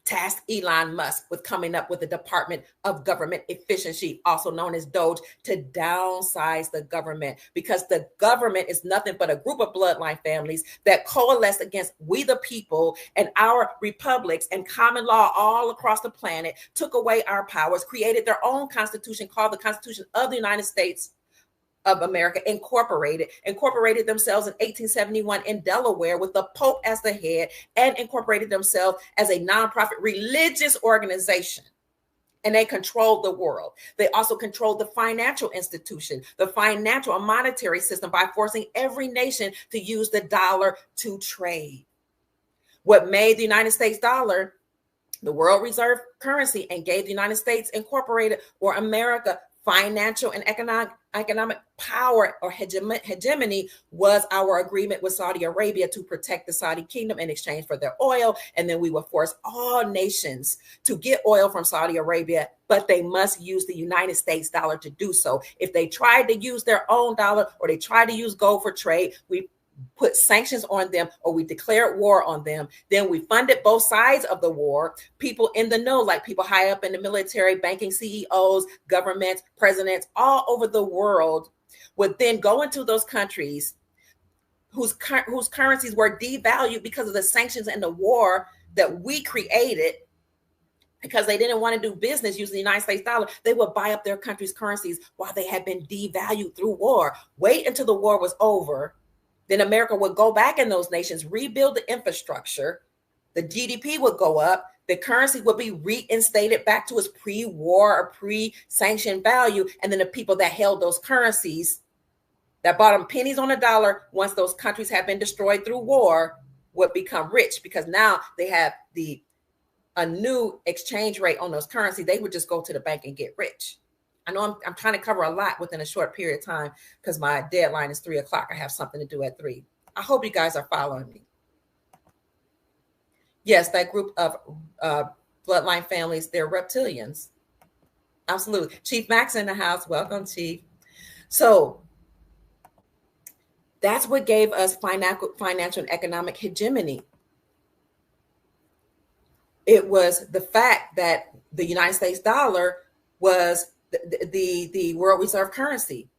tasked Elon Musk with coming up with the Department of Government Efficiency, also known as DOGE, to downsize the government, because the government is nothing but a group of bloodline families that coalesced against we the people and our republics and common law all across the planet, took away our powers, created their own constitution called the Constitution of the United States of America, incorporated themselves in 1871 in Delaware with the Pope as the head, and incorporated themselves as a nonprofit religious organization. And they controlled the world. They also controlled the financial institution, the financial and monetary system, by forcing every nation to use the dollar to trade. What made the United States dollar the world reserve currency and gave the United States Incorporated, or America, financial and economic power or hegemony was our agreement with Saudi Arabia to protect the Saudi kingdom in exchange for their oil. And then we would force all nations to get oil from Saudi Arabia, but they must use the United States dollar to do so. If they tried to use their own dollar or they tried to use gold for trade, we put sanctions on them or we declared war on them. Then we funded both sides of the war. People in the know, like people high up in the military, banking CEOs, governments, presidents all over the world, would then go into those countries whose currencies were devalued because of the sanctions and the war that we created, because they didn't want to do business using the United States dollar. They would buy up their country's currencies while they had been devalued through war. Wait until the war was over. Then America would go back in those nations, rebuild the infrastructure. The GDP would go up. the currency would be reinstated back to its pre-war or pre-sanctioned value. And then the people that held those currencies, that bought them pennies on a dollar, once those countries have been destroyed through war, would become rich, because now they have a new exchange rate on those currencies. They would just go to the bank and get rich. I know I'm trying to cover a lot within a short period of time because my deadline is 3:00. I have something to do at 3. I hope you guys are following me. Yes, that group of bloodline families, they're reptilians. Absolutely. Chief Max in the house. Welcome, Chief. So that's what gave us financial and economic hegemony. It was the fact that the United States dollar was the world reserve currency.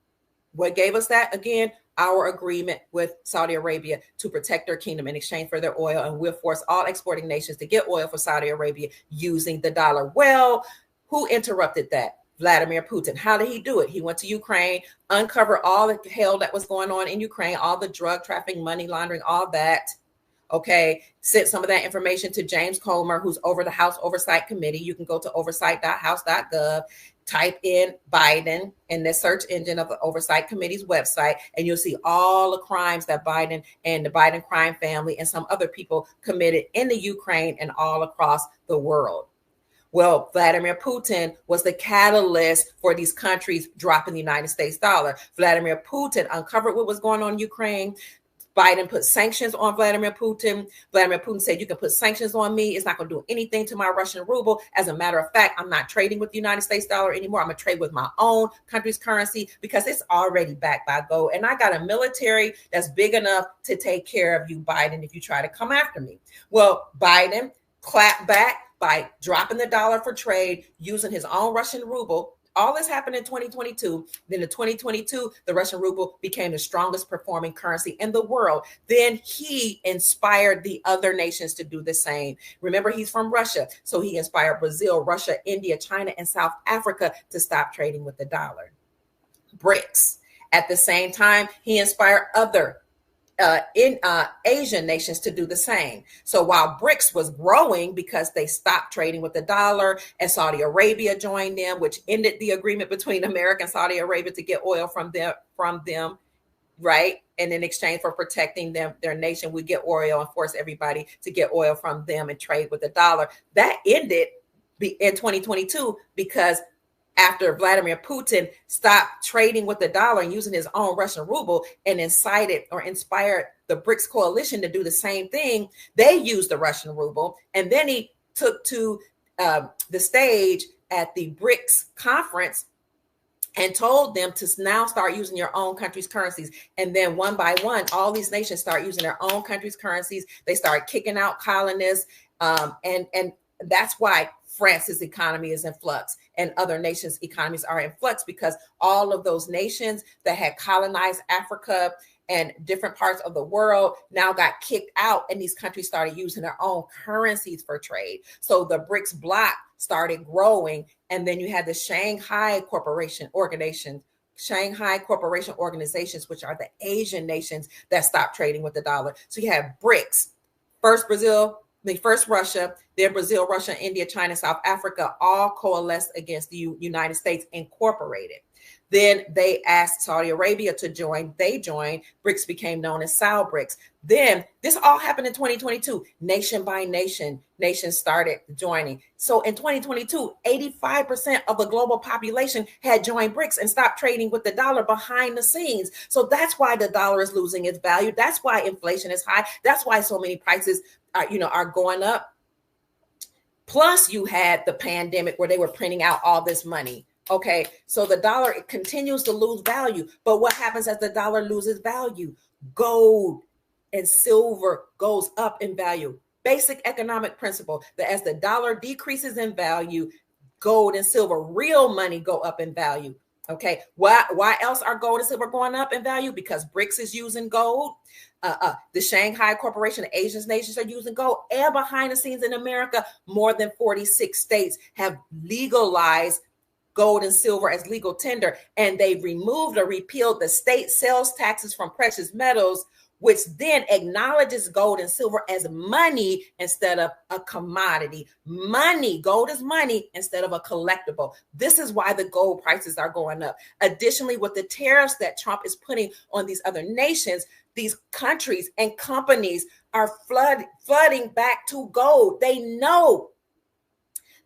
What gave us that? Again, our agreement with Saudi Arabia to protect their kingdom in exchange for their oil, and we'll force all exporting nations to get oil for Saudi Arabia using the dollar. Well, who interrupted that? Vladimir Putin. How did he do it? He went to Ukraine, uncovered all the hell that was going on in Ukraine, all the drug trafficking, money laundering, all that. Okay, sent some of that information to James Comer, who's over the House Oversight Committee. You can go to oversight.house.gov, type in Biden in the search engine of the Oversight Committee's website, and you'll see all the crimes that Biden and the Biden crime family and some other people committed in the Ukraine and all across the world. Well, Vladimir Putin was the catalyst for these countries dropping the United States dollar. Vladimir Putin uncovered what was going on in Ukraine. Biden put sanctions on Vladimir Putin. Vladimir Putin said, you can put sanctions on me. It's not going to do anything to my Russian ruble. As a matter of fact, I'm not trading with the United States dollar anymore. I'm going to trade with my own country's currency because it's already backed by gold. And I got a military that's big enough to take care of you, Biden, if you try to come after me. Well, Biden clapped back by dropping the dollar for trade, using his own Russian ruble. All this happened in 2022. Then in 2022, the Russian ruble became the strongest performing currency in the world. Then he inspired the other nations to do the same. Remember, he's from Russia. So he inspired Brazil, Russia, India, China, and South Africa to stop trading with the dollar. BRICS. At the same time, he inspired other Asian nations to do the same. So while BRICS was growing because they stopped trading with the dollar, and Saudi Arabia joined them, which ended the agreement between America and Saudi Arabia to get oil from them, right? And in exchange for protecting their nation, we get oil and force everybody to get oil from them and trade with the dollar. That ended in 2022 because after Vladimir Putin stopped trading with the dollar and using his own Russian ruble and incited or inspired the BRICS coalition to do the same thing, they used the Russian ruble. And then he took to the stage at the BRICS conference and told them to now start using your own country's currencies. And then one by one, all these nations start using their own country's currencies. They start kicking out colonists. And that's why France's economy is in flux and other nations' economies are in flux, because all of those nations that had colonized Africa and different parts of the world now got kicked out, and these countries started using their own currencies for trade. So the BRICS bloc started growing, and then you had the Shanghai Corporation organizations, which are the Asian nations that stopped trading with the dollar. So you have BRICS, first Russia, then Brazil, Russia, India, China, South Africa, all coalesced against the United States Incorporated. Then they asked Saudi Arabia to join. They joined. BRICS became known as SALBRICS. Then this all happened in 2022. Nation by nation, nations started joining. So in 2022, 85% of the global population had joined BRICS and stopped trading with the dollar behind the scenes. So that's why the dollar is losing its value. That's why inflation is high. That's why so many prices are going up. Plus, you had the pandemic where they were printing out all this money. Okay, so the dollar, it continues to lose value. But what happens as the dollar loses value? Gold and silver goes up in value. Basic economic principle that as the dollar decreases in value, gold and silver, real money, go up in value. Okay, why else are gold and silver going up in value? Because BRICS is using gold. The Shanghai Corporation, the Asian nations are using gold. And behind the scenes in America, more than 46 states have legalized gold and silver as legal tender, and they removed or repealed the state sales taxes from precious metals, which then acknowledges gold and silver as money instead of a commodity. Money, gold is money instead of a collectible. This is why the gold prices are going up. Additionally, with the tariffs that Trump is putting on these other nations, these countries and companies are flooding back to gold. They know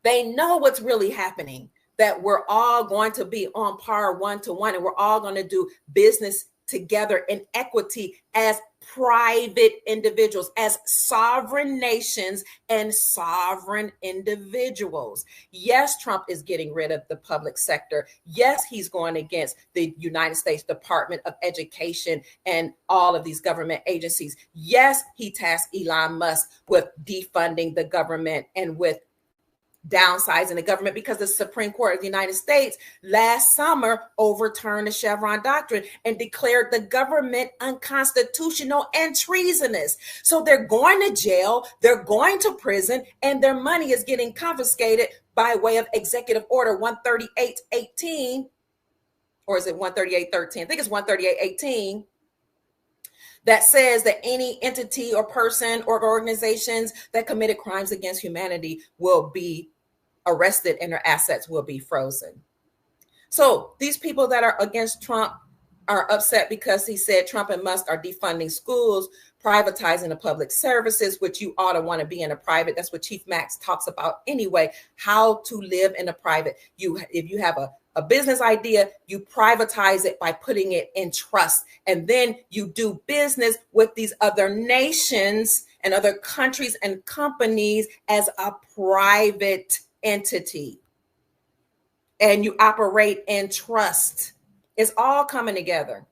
what's really happening, that we're all going to be on par 1-to-1, and we're all going to do business together in equity as private individuals, as sovereign nations and sovereign individuals. Yes, Trump is getting rid of the public sector. Yes, he's going against the United States Department of Education and all of these government agencies. Yes, he tasked Elon Musk with defunding the government and with downsizing the government, because the Supreme Court of the United States last summer overturned the Chevron doctrine and declared the government unconstitutional and treasonous. So they're going to jail, they're going to prison, and their money is getting confiscated by way of Executive Order 13818, or is it 13813? I think it's 13818. That says that any entity or person or organizations that committed crimes against humanity will be arrested and their assets will be frozen. So these people that are against Trump are upset because he said Trump and Musk are defunding schools, privatizing the public services, which you ought to want to be in a private. That's what Chief Max talks about anyway, how to live in a private. If you have a business idea, you privatize it by putting it in trust. And then you do business with these other nations and other countries and companies as a private entity. And you operate in trust. It's all coming together.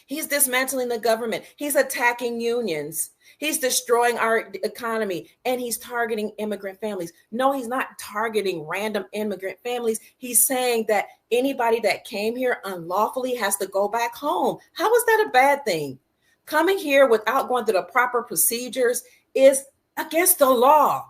He's dismantling the government. He's attacking unions. He's destroying our economy, and he's targeting immigrant families. No, he's not targeting random immigrant families. He's saying that anybody that came here unlawfully has to go back home. How is that a bad thing? Coming here without going through the proper procedures is against the law.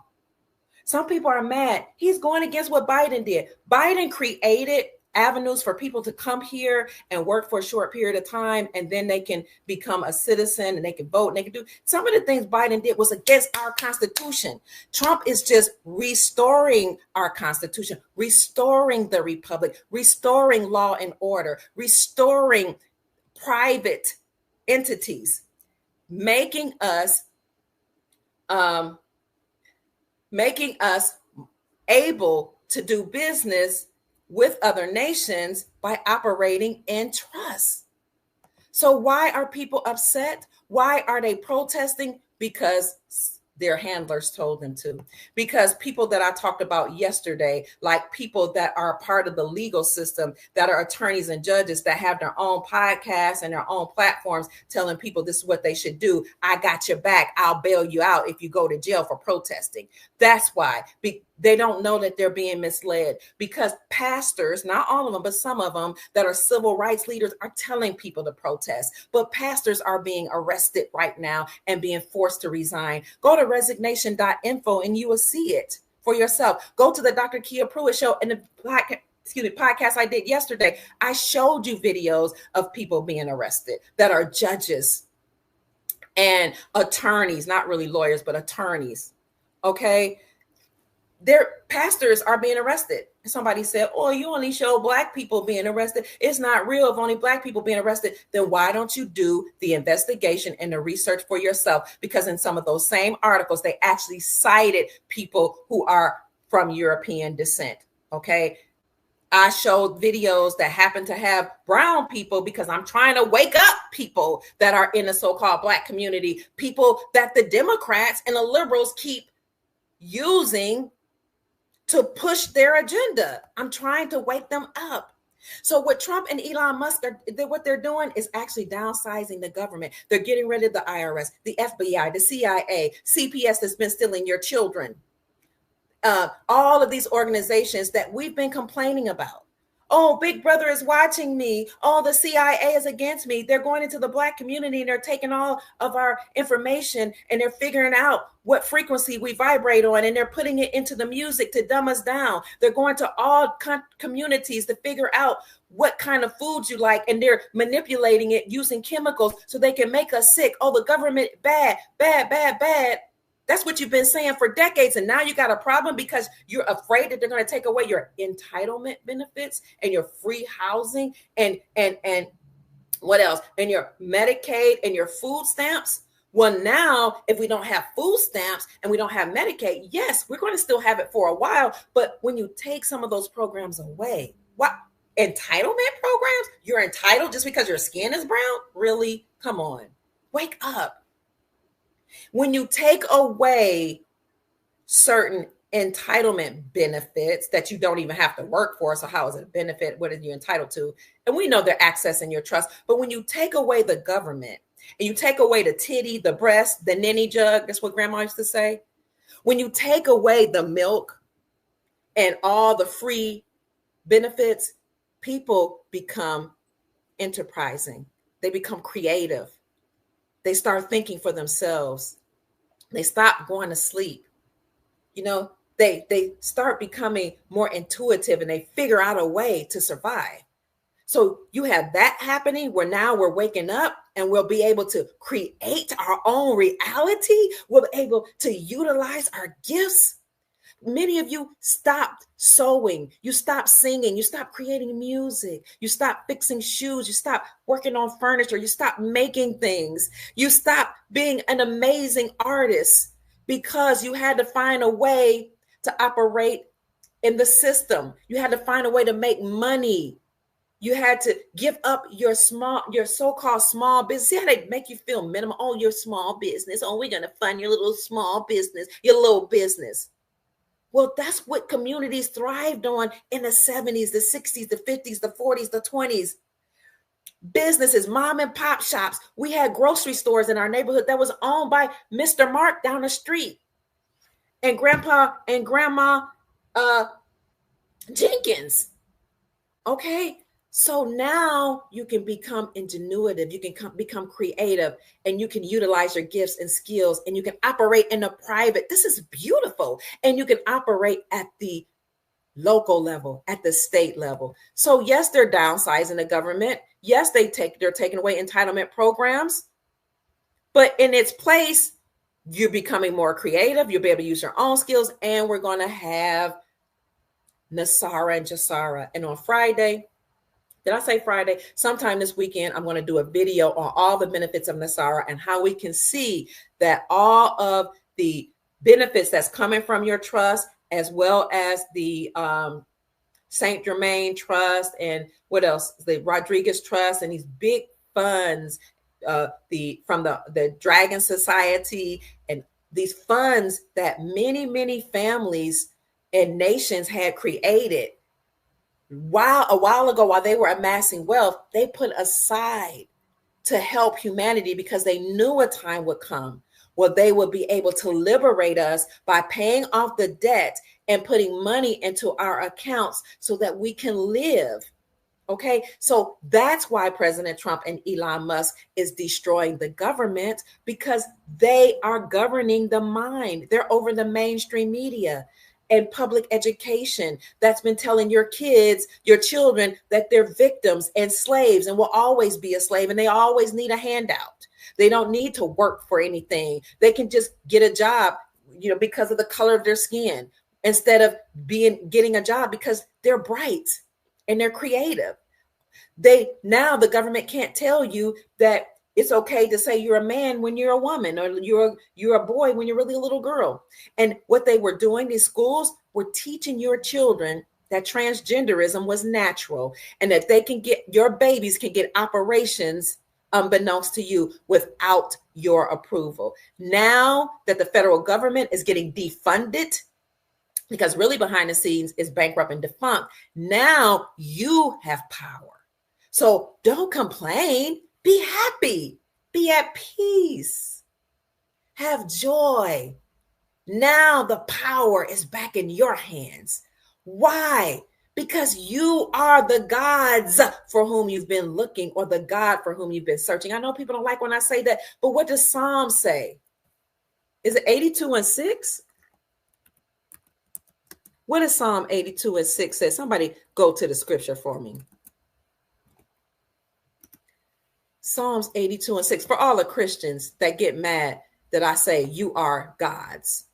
Some people are mad. He's going against what Biden did. Biden created avenues for people to come here and work for a short period of time, and then they can become a citizen and they can vote and they can do some of the things Biden did was against our Constitution. Trump is just restoring our Constitution, restoring the republic, restoring law and order, restoring private entities, making us able to do business with other nations by operating in trust. So why are people upset? Why are they protesting? Because their handlers told them to. Because people that I talked about yesterday, like people that are part of the legal system, that are attorneys and judges that have their own podcasts and their own platforms telling people this is what they should do. I got your back. I'll bail you out if you go to jail for protesting. That's why. They don't know that they're being misled, because pastors, not all of them, but some of them that are civil rights leaders are telling people to protest. But pastors are being arrested right now and being forced to resign. Go to resignation.info and you will see it for yourself. Go to the Dr. Kia Pruitt show and the podcast I did yesterday. I showed you videos of people being arrested that are judges and attorneys, not really lawyers, but attorneys. Okay. Their pastors are being arrested. Somebody said, oh, you only show black people being arrested. It's not real if only black people being arrested. Then why don't you do the investigation and the research for yourself? Because in some of those same articles, they actually cited people who are from European descent. Okay. I showed videos that happen to have brown people because I'm trying to wake up people that are in the so-called black community, people that the Democrats and the liberals keep using to push their agenda. I'm trying to wake them up. So what Trump and Elon Musk what they're doing is actually downsizing the government. They're getting rid of the IRS, the FBI, the CIA, CPS that's been stealing your children. All of these organizations that we've been complaining about. Oh, Big Brother is watching me. Oh, the CIA is against me. They're going into the Black community and they're taking all of our information and they're figuring out what frequency we vibrate on and they're putting it into the music to dumb us down. They're going to all communities to figure out what kind of foods you like and they're manipulating it using chemicals so they can make us sick. Oh, the government, bad, bad, bad, bad. That's what you've been saying for decades. And now you got a problem because you're afraid that they're going to take away your entitlement benefits and your free housing and what else? And your Medicaid and your food stamps. Well, now, if we don't have food stamps and we don't have Medicaid, yes, we're going to still have it for a while. But when you take some of those programs away, what entitlement programs? You're entitled just because your skin is brown? Really? Come on. Wake up. When you take away certain entitlement benefits that you don't even have to work for, so how is it a benefit? What are you entitled to? And we know they're accessing your trust. But when you take away the government and you take away the titty, the breast, the ninny jug, that's what grandma used to say. When you take away the milk and all the free benefits, people become enterprising. They become creative. They start thinking for themselves. They stop going to sleep. You know, they start becoming more intuitive and they figure out a way to survive. So you have that happening where now we're waking up and we'll be able to create our own reality. We'll be able to utilize our gifts. Many of you stopped sewing, you stopped singing, you stopped creating music, you stopped fixing shoes, you stopped working on furniture, you stopped making things, you stopped being an amazing artist because you had to find a way to operate in the system. You had to find a way to make money. You had to give up your so-called small business. See how they make you feel minimal? Oh, your small business. Oh, we're going to fund your little small business, your little business. Well, that's what communities thrived on in the 70s, the 60s, the 50s, the 40s, the 20s. Businesses, mom and pop shops. We had grocery stores in our neighborhood that was owned by Mr. Mark down the street and Grandpa and Grandma Jenkins. Okay. So now you can become ingenuitive, you can become creative, and you can utilize your gifts and skills, and you can operate in the private. This is beautiful. And you can operate at the local level, at the state level. So yes, they're downsizing the government. Yes, they're taking away entitlement programs. But in its place, you're becoming more creative. You'll be able to use your own skills. And we're going to have NESARA and GESARA. And on Friday, did I say Friday? Sometime this weekend, I'm going to do a video on all the benefits of NESARA and how we can see that all of the benefits that's coming from your trust, as well as the St. Germain Trust and what else? The Rodriguez Trust and these big funds, from the Dragon Society and these funds that many, many families and nations had created. A while ago, while they were amassing wealth, they put aside to help humanity because they knew a time would come where they would be able to liberate us by paying off the debt and putting money into our accounts so that we can live. Okay, so that's why President Trump and Elon Musk is destroying the government, because they are governing the mind. They're over the mainstream media and public education that's been telling your kids, your children, that they're victims and slaves and will always be a slave and they always need a handout. They don't need to work for anything. They can just get a job, because of the color of their skin, instead of getting a job because they're bright and they're creative. Now the government can't tell you that it's okay to say you're a man when you're a woman, or you're a boy when you're really a little girl. And what they were doing, these schools were teaching your children that transgenderism was natural and that your babies can get operations unbeknownst to you without your approval. Now that the federal government is getting defunded, because really behind the scenes is bankrupt and defunct, now you have power. So don't complain. Be happy. Be at peace. Have joy. Now the power is back in your hands. Why? because you are the gods for whom you've been looking, or the God for whom you've been searching. I know people don't like when I say that, but what does Psalm say? Is it 82:6? What does Psalm 82:6 say? Somebody go to the scripture for me. Psalms 82:6. For all the Christians that get mad that I say you are gods.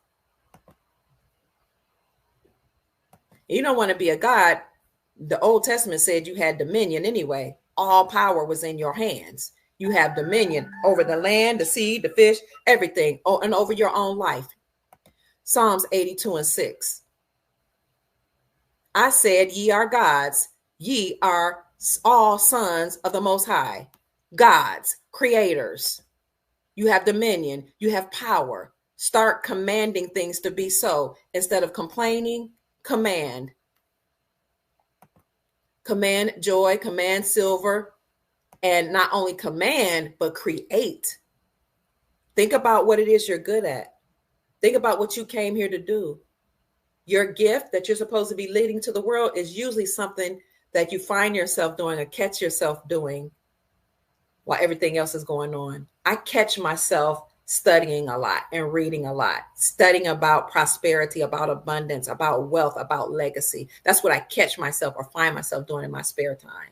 You don't want to be a god. The Old Testament said you had dominion anyway. All power was in your hands. You have dominion over the land, the sea, the fish, everything, and over your own life. Psalms 82:6. I said, ye are gods, ye are all sons of the Most High. Gods, creators. You have dominion, you have power. Start commanding things to be so. Instead of complaining, command. Command joy, command silver, and not only command, but create. Think about what it is you're good at. Think about what you came here to do. Your gift that you're supposed to be leading to the world is usually something that you find yourself doing or catch yourself doing while everything else is going on. I catch myself studying a lot and reading a lot, studying about prosperity, about abundance, about wealth, about legacy. That's what I catch myself or find myself doing in my spare time.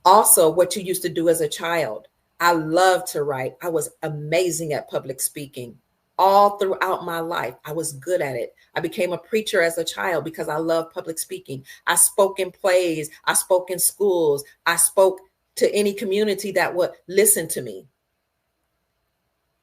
Also, what you used to do as a child. I love to write. I was amazing at public speaking. All throughout my life, I was good at it. I became a preacher as a child because I love public speaking. I spoke in plays. I spoke in schools. I spoke to any community that would listen to me.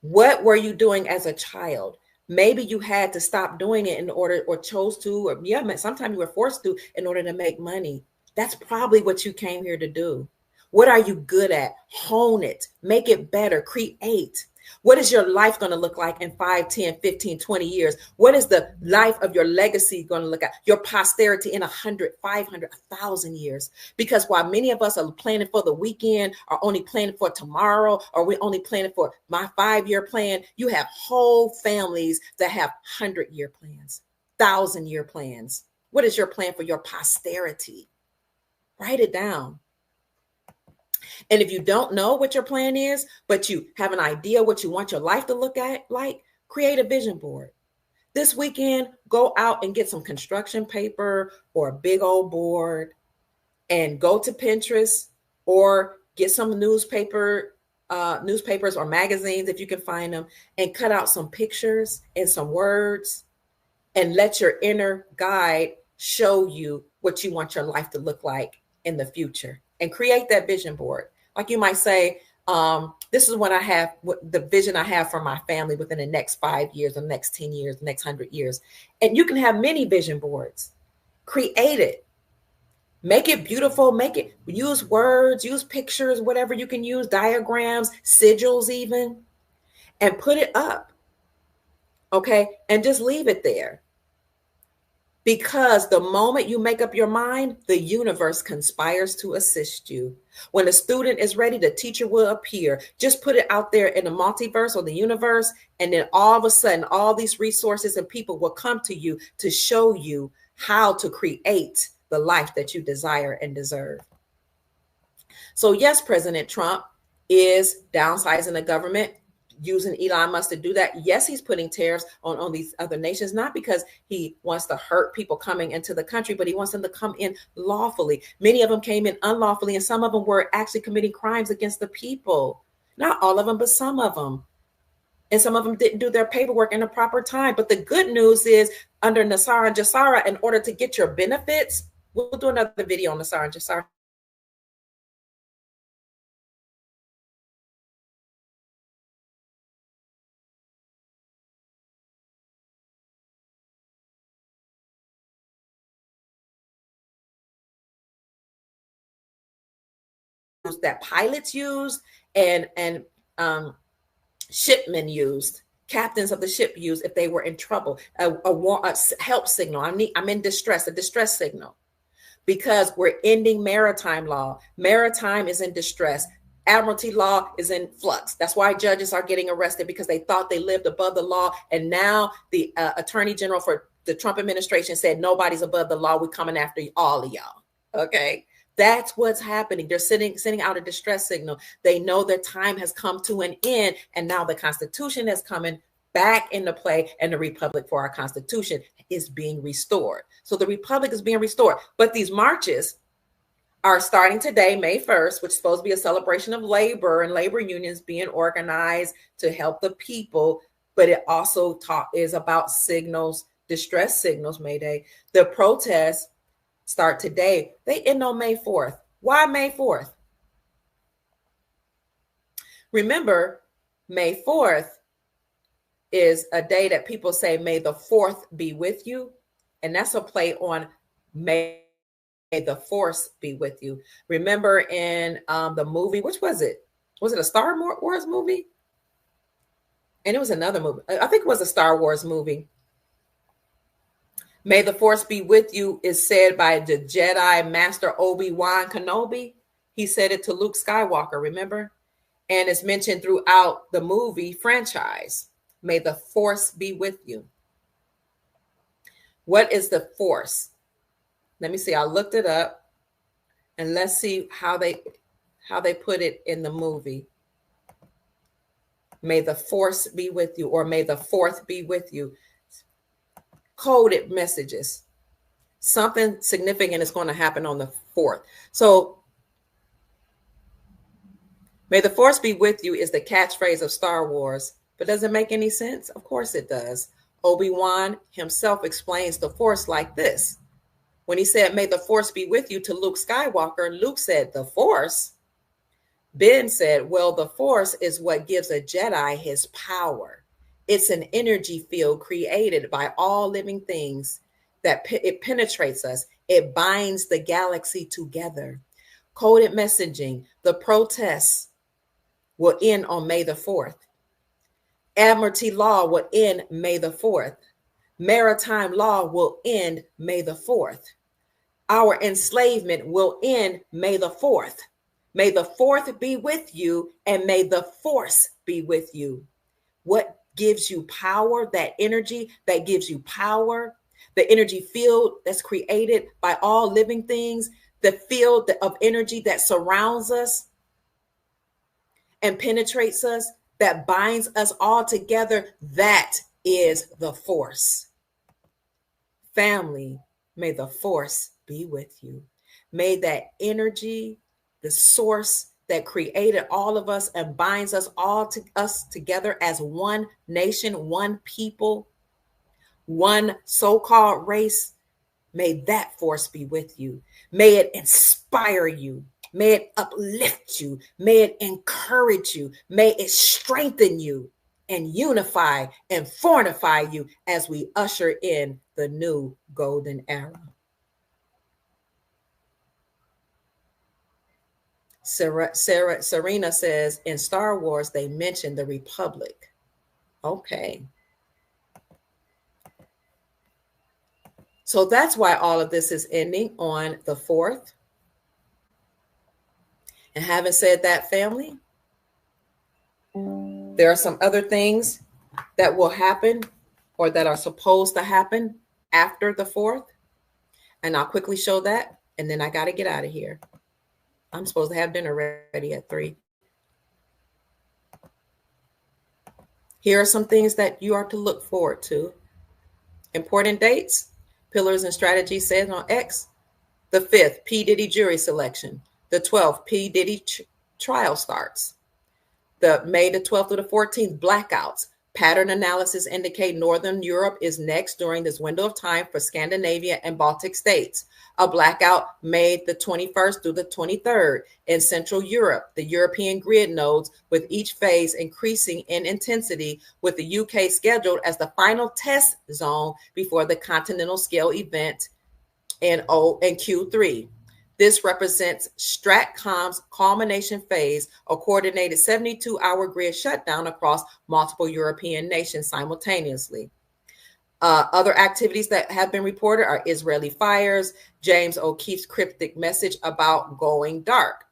What were you doing as a child? Maybe you had to stop doing it in order, or chose to, or sometimes you were forced to in order to make money. That's probably what you came here to do. What are you good at? Hone it, make it better, create. What is your life going to look like in 5, 10, 15, 20 years? What is the life of your legacy going to look at? Your posterity in 100, 500, 1,000 years? Because while many of us are planning for the weekend, or only planning for tomorrow, or we're only planning for my 5-year plan, you have whole families that have 100-year plans, 1,000-year plans. What is your plan for your posterity? Write it down. And if you don't know what your plan is, but you have an idea what you want your life to look at, like, create a vision board. This weekend, go out and get some construction paper or a big old board, and go to Pinterest or get some newspapers or magazines if you can find them, and cut out some pictures and some words, and let your inner guide show you what you want your life to look like in the future. And create that vision board. Like you might say, this is what I have, the vision I have for my family within the next 5 years, the next 10 years, the next 100 years. And you can have many vision boards. Create it. Make it beautiful. Make it, use words, use pictures, whatever you can use, diagrams, sigils even, and put it up. Okay. And just leave it there. Because the moment you make up your mind, the universe conspires to assist you. When a student is ready, the teacher will appear. Just put it out there in the multiverse or the universe, and then all of a sudden, all these resources and people will come to you to show you how to create the life that you desire and deserve. So yes, President Trump is downsizing the government, using Elon Musk to do that. Yes, he's putting tariffs on these other nations, not because he wants to hurt people coming into the country, but he wants them to come in lawfully. Many of them came in unlawfully, and some of them were actually committing crimes against the people. Not all of them, but some of them. And some of them didn't do their paperwork in the proper time. But the good news is, under NESARA and GESARA, in order to get your benefits, we'll do another video on NESARA and GESARA. That pilots used and shipmen used, captains of the ship used if they were in trouble, a help signal. I'm in distress, a distress signal, because we're ending maritime law. Maritime is in distress. Admiralty law is in flux. That's why judges are getting arrested, because they thought they lived above the law. And now the attorney general for the Trump administration said, nobody's above the law. We're coming after all of y'all. Okay. That's what's happening. They're sending out a distress signal. They know their time has come to an end. And now the Constitution is coming back into play, and the Republic for our Constitution is being restored. So the Republic is being restored. But these marches are starting today, May 1st, which is supposed to be a celebration of labor and labor unions being organized to help the people. But it also is about signals, distress signals, Mayday. The protests start today. They end on May 4th. Why May 4th? Remember, May 4th is a day that people say, may the 4th be with you. And that's a play on May the Force be with you. Remember in the movie, which was it? Was it a Star Wars movie? And it was another movie. I think it was a Star Wars movie. May the Force be with you is said by the Jedi Master Obi-Wan Kenobi. He said it to Luke Skywalker, remember? And it's mentioned throughout the movie franchise. May the Force be with you. What is the Force? Let me see. I looked it up, and let's see how they put it in the movie. May the Force be with you, or may the 4th be with you. Coded messages. Something significant is going to happen on the 4th. So, may the Force be with you is the catchphrase of Star Wars. But does it make any sense? Of course it does. Obi-Wan himself explains the Force like this. When he said, may the Force be with you to Luke Skywalker, Luke said, the Force? Ben said, well, the Force is what gives a Jedi his power. It's an energy field created by all living things that it penetrates us. It binds the galaxy together. Coded messaging, the protests will end on May the 4th. Admiralty law will end May the 4th. Maritime law will end May the 4th. Our enslavement will end May the 4th. May the 4th be with you, and may the Force be with you. What gives you power? That energy that gives you power, the energy field that's created by all living things, the field of energy that surrounds us and penetrates us, that binds us all together, that is the Force. Family, may the Force be with you. May that energy, the source that created all of us and binds us all together as one nation, one people, one so-called race, may that Force be with you. May it inspire you. May it uplift you. May it encourage you. May it strengthen you and unify and fortify you as we usher in the new golden era. Serena says, in Star Wars, they mentioned the Republic. Okay. So that's why all of this is ending on the 4th. And having said that, family, there are some other things that will happen or that are supposed to happen after the 4th. And I'll quickly show that. And then I got to get out of here. I'm supposed to have dinner ready at 3. Here are some things that you are to look forward to. Important dates. Pillars and Strategies says on X. The 5th, P. Diddy jury selection. The 12th, P. Diddy trial starts. The May the 12th through the 14th, blackouts. Pattern analysis indicate Northern Europe is next during this window of time for Scandinavia and Baltic states. A blackout May the 21st through the 23rd in Central Europe, the European grid nodes, with each phase increasing in intensity, with the UK scheduled as the final test zone before the continental scale event in Q3. This represents Stratcom's culmination phase, a coordinated 72-hour grid shutdown across multiple European nations simultaneously. Other activities that have been reported are Israeli fires, James O'Keefe's cryptic message about going dark.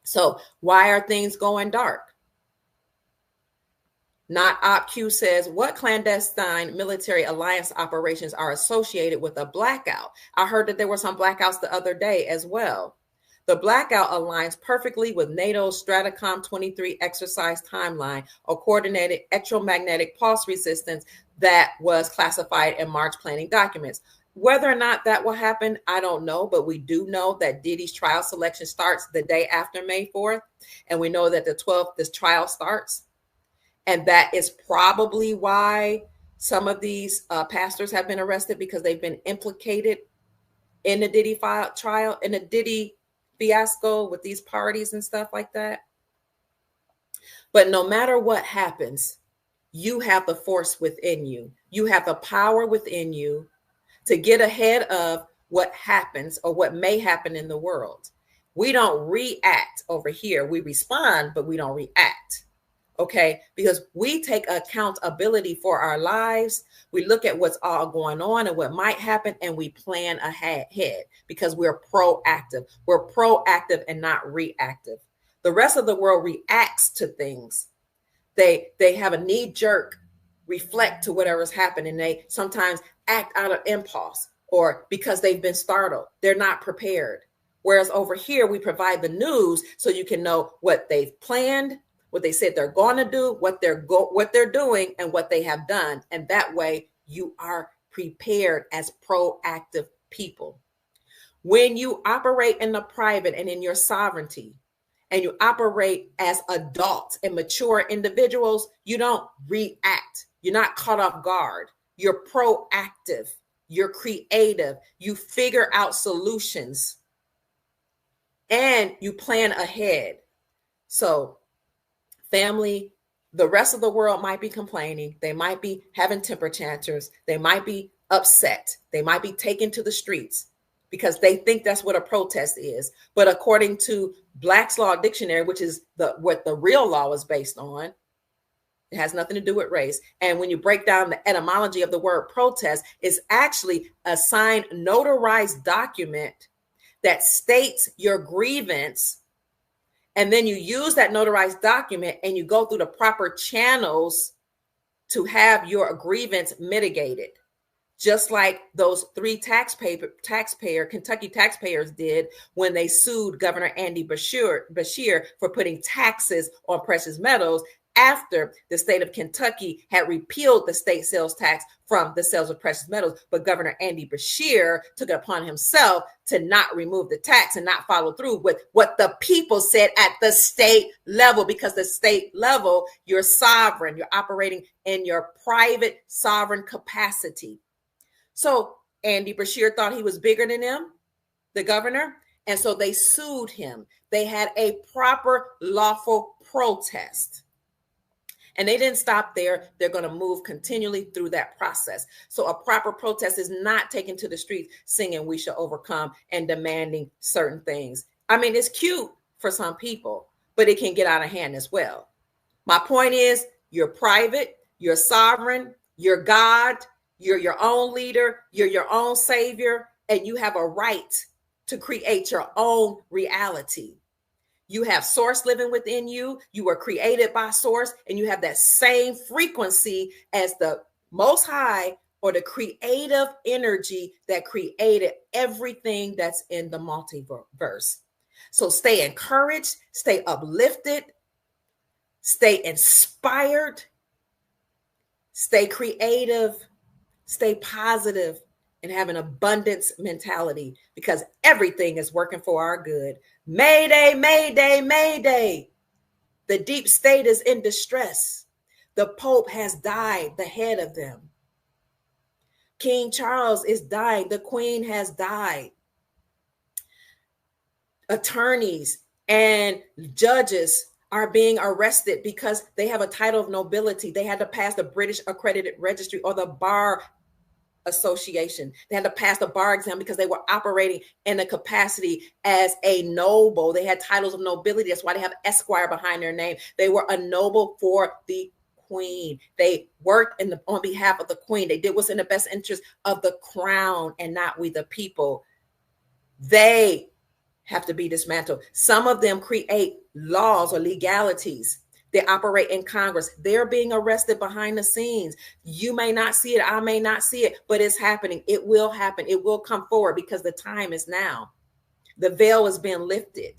So why are things going dark? Not OpQ says, what clandestine military alliance operations are associated with a blackout? I heard that there were some blackouts the other day as well. The blackout aligns perfectly with NATO's Stratcom 23 exercise timeline or coordinated electromagnetic pulse resistance that was classified in March planning documents. Whether or not that will happen, I don't know, but we do know that Diddy's trial selection starts the day after May 4th, and we know that the 12th, this trial starts. And that is probably why some of these pastors have been arrested, because they've been implicated in the Diddy trial, in the Diddy fiasco with these parties and stuff like that. But no matter what happens, you have the force within you. You have the power within you to get ahead of what happens or what may happen in the world. We don't react over here. We respond, but we don't react. Okay, because we take accountability for our lives. We look at what's all going on and what might happen, and we plan ahead because we're proactive. We're proactive and not reactive. The rest of the world reacts to things. They have a knee-jerk reflect to whatever's happening. They sometimes act out of impulse or because they've been startled. They're not prepared. Whereas over here, we provide the news so you can know what they've planned, what they said they're going to do, what they're doing, and what they have done. And that way you are prepared as proactive people. When you operate in the private and in your sovereignty, and you operate as adults and mature individuals, you don't react. You're not caught off guard. You're proactive. You're creative. You figure out solutions and you plan ahead. So, family, the rest of the world might be complaining. They might be having temper tantrums. They might be upset. They might be taken to the streets because they think that's what a protest is. But according to Black's Law Dictionary, which is what the real law is based on, it has nothing to do with race. And when you break down the etymology of the word protest, it's actually a signed, notarized document that states your grievance. And then you use that notarized document and you go through the proper channels to have your grievance mitigated. Just like those three Kentucky taxpayers did when they sued Governor Andy Beshear for putting taxes on precious metals after the state of Kentucky had repealed the state sales tax from the sales of precious metals. But Governor Andy Beshear took it upon himself to not remove the tax and not follow through with what the people said at the state level, because the state level, you're sovereign, you're operating in your private sovereign capacity. So Andy Beshear thought he was bigger than them, the governor, and so they sued him. They had a proper lawful protest. And they didn't stop there. They're going to move continually through that process. So a proper protest is not taken to the streets singing "We Shall Overcome" and demanding certain things. I mean, it's cute for some people, but it can get out of hand as well. My point is, you're private, you're sovereign, you're God, you're your own leader, you're your own savior, and you have a right to create your own reality. You have source living within you. You were created by source, and you have that same frequency as the Most High, or the creative energy that created everything that's in the multiverse. So stay encouraged, stay uplifted, stay inspired, stay creative, stay positive, and have an abundance mentality, because everything is working for our good. Mayday, mayday, mayday. The deep state is in distress. The Pope has died, the head of them. King Charles is dying. The Queen has died. Attorneys and judges are being arrested because they have a title of nobility. They had to pass the British Accredited Registry or the Bar Association. They had to pass the bar exam because they were operating in a capacity as a noble. They had titles of nobility. That's why they have Esquire behind their name. They were a noble for the Queen. They worked on behalf of the Queen. They did what's in the best interest of the crown and not we the people. They have to be dismantled. Some of them create laws or legalities They operate in Congress. They're being arrested behind the scenes. You may not see it. I may not see it, but it's happening. It will happen. It will come forward because the time is now. The veil has been lifted.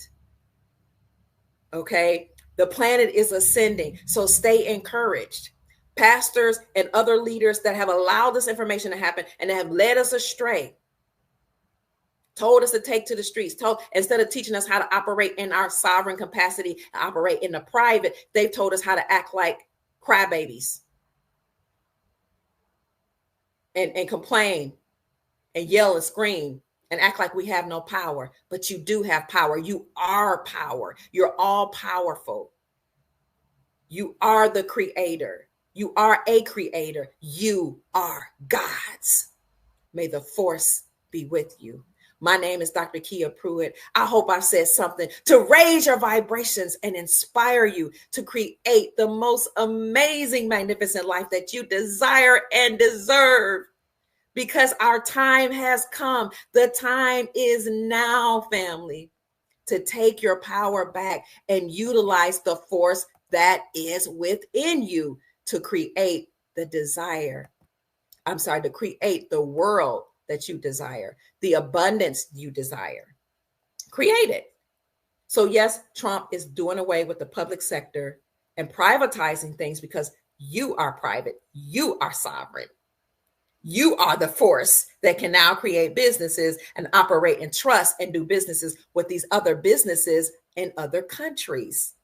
Okay. The planet is ascending. So stay encouraged. Pastors and other leaders that have allowed this information to happen and that have led us astray, told us to take to the streets, instead of teaching us how to operate in our sovereign capacity, operate in the private, they've told us how to act like crybabies and complain and yell and scream and act like we have no power. But you do have power. You are power. You're all powerful. You are the creator. You are a creator. You are God's. May the force be with you. My name is Dr. Kia Pruitt. I hope I said something to raise your vibrations and inspire you to create the most amazing, magnificent life that you desire and deserve, because our time has come. The time is now, family, to take your power back and utilize the force that is within you to create the to create the world that you desire, the abundance you desire. Create it. So yes, Trump is doing away with the public sector and privatizing things because you are private. You are sovereign. You are the force that can now create businesses and operate in trust and do businesses with these other businesses in other countries.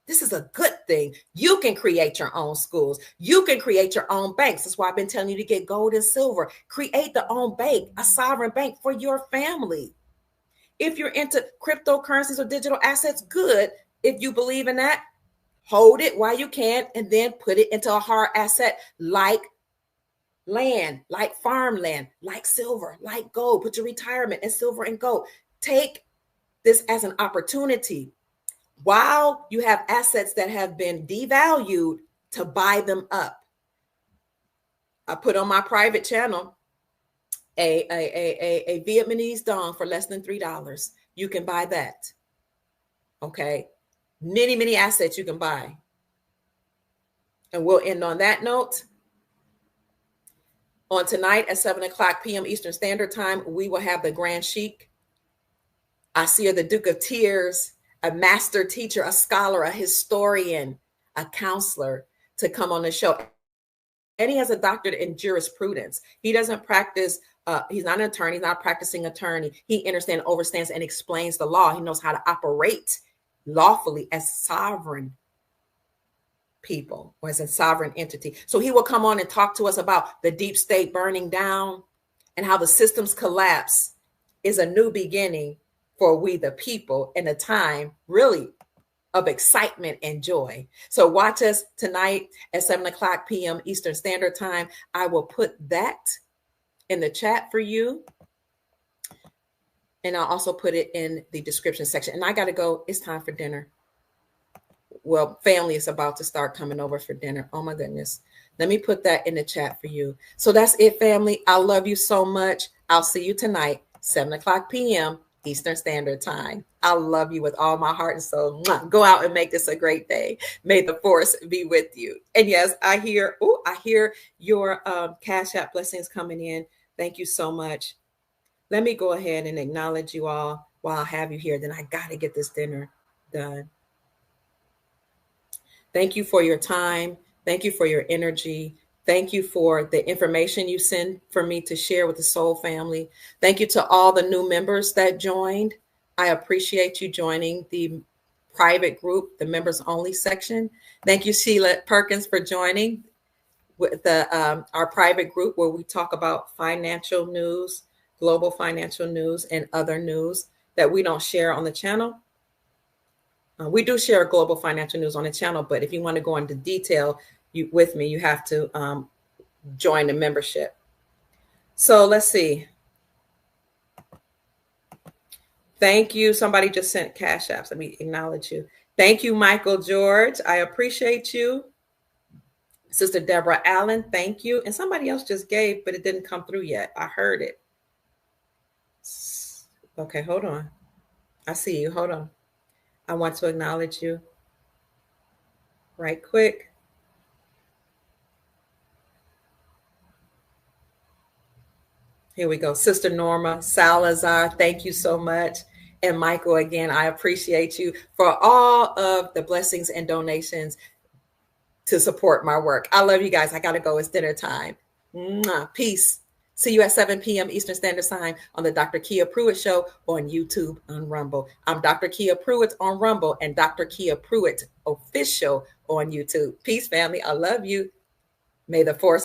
This is a good thing. You can create your own schools. You can create your own banks. That's why I've been telling you to get gold and silver. Create the own bank, a sovereign bank for your family. If you're into cryptocurrencies or digital assets, good. If you believe in that, hold it while you can and then put it into a hard asset like land, like farmland, like silver, like gold. Put your retirement in silver and gold. Take this as an opportunity while you have assets that have been devalued to buy them up. I put on my private channel a Vietnamese dong for less than $3. You can buy that. Okay. Many assets you can buy. And we'll end on that note. On tonight at 7:00 p.m. Eastern Standard Time, we will have the Grand Sheik. I see the Duke of Tears, a master teacher, a scholar, a historian, a counselor to come on the show. And he has a doctorate in jurisprudence. He doesn't practice, he's not an attorney, he's not a practicing attorney. He understands, overstands, and explains the law. He knows how to operate lawfully as sovereign people or as a sovereign entity. So he will come on and talk to us about the deep state burning down and how the systems collapse is a new beginning for we the people in a time really of excitement and joy. So watch us tonight at 7:00 p.m. Eastern Standard Time. I will put that in the chat for you. And I'll also put it in the description section. And I got to go. It's time for dinner. Well, family is about to start coming over for dinner. Oh my goodness. Let me put that in the chat for you. So that's it, family. I love you so much. I'll see you tonight, 7:00 p.m. Eastern Standard Time. I love you with all my heart and soul. Go out and make this a great day. May the force be with you. And yes, I hear your Cash App blessings coming in. Thank you so much. Let me go ahead and acknowledge you all while I have you here. Then I got to get this dinner done. Thank you for your time. Thank you for your energy. Thank you for the information you send for me to share with the Soul family. Thank you to all the new members that joined. I appreciate you joining the private group, the members only section. Thank you, Sheila Perkins, for joining with our private group where we talk about financial news, global financial news, and other news that we don't share on the channel. We do share global financial news on the channel, but if you want to go into detail with me, you have to join the membership. So let's see. Thank you. Somebody just sent Cash Apps. Let me acknowledge you. Thank you, Michael George. I appreciate you. Sister Deborah Allen, thank you. And somebody else just gave, but it didn't come through yet. I heard it. Okay, hold on. I see you. Hold on. I want to acknowledge you. right quick. Here we go. Sister Norma Salazar, thank you so much. And Michael, again, I appreciate you for all of the blessings and donations to support my work. I love you guys. I got to go. It's dinner time. Mwah. Peace. See you at 7 p.m. Eastern Standard Time on the Dr. Kia Pruitt Show on YouTube on Rumble. I'm Dr. Kia Pruitt on Rumble and Dr. Kia Pruitt Official on YouTube. Peace, family. I love you. May the force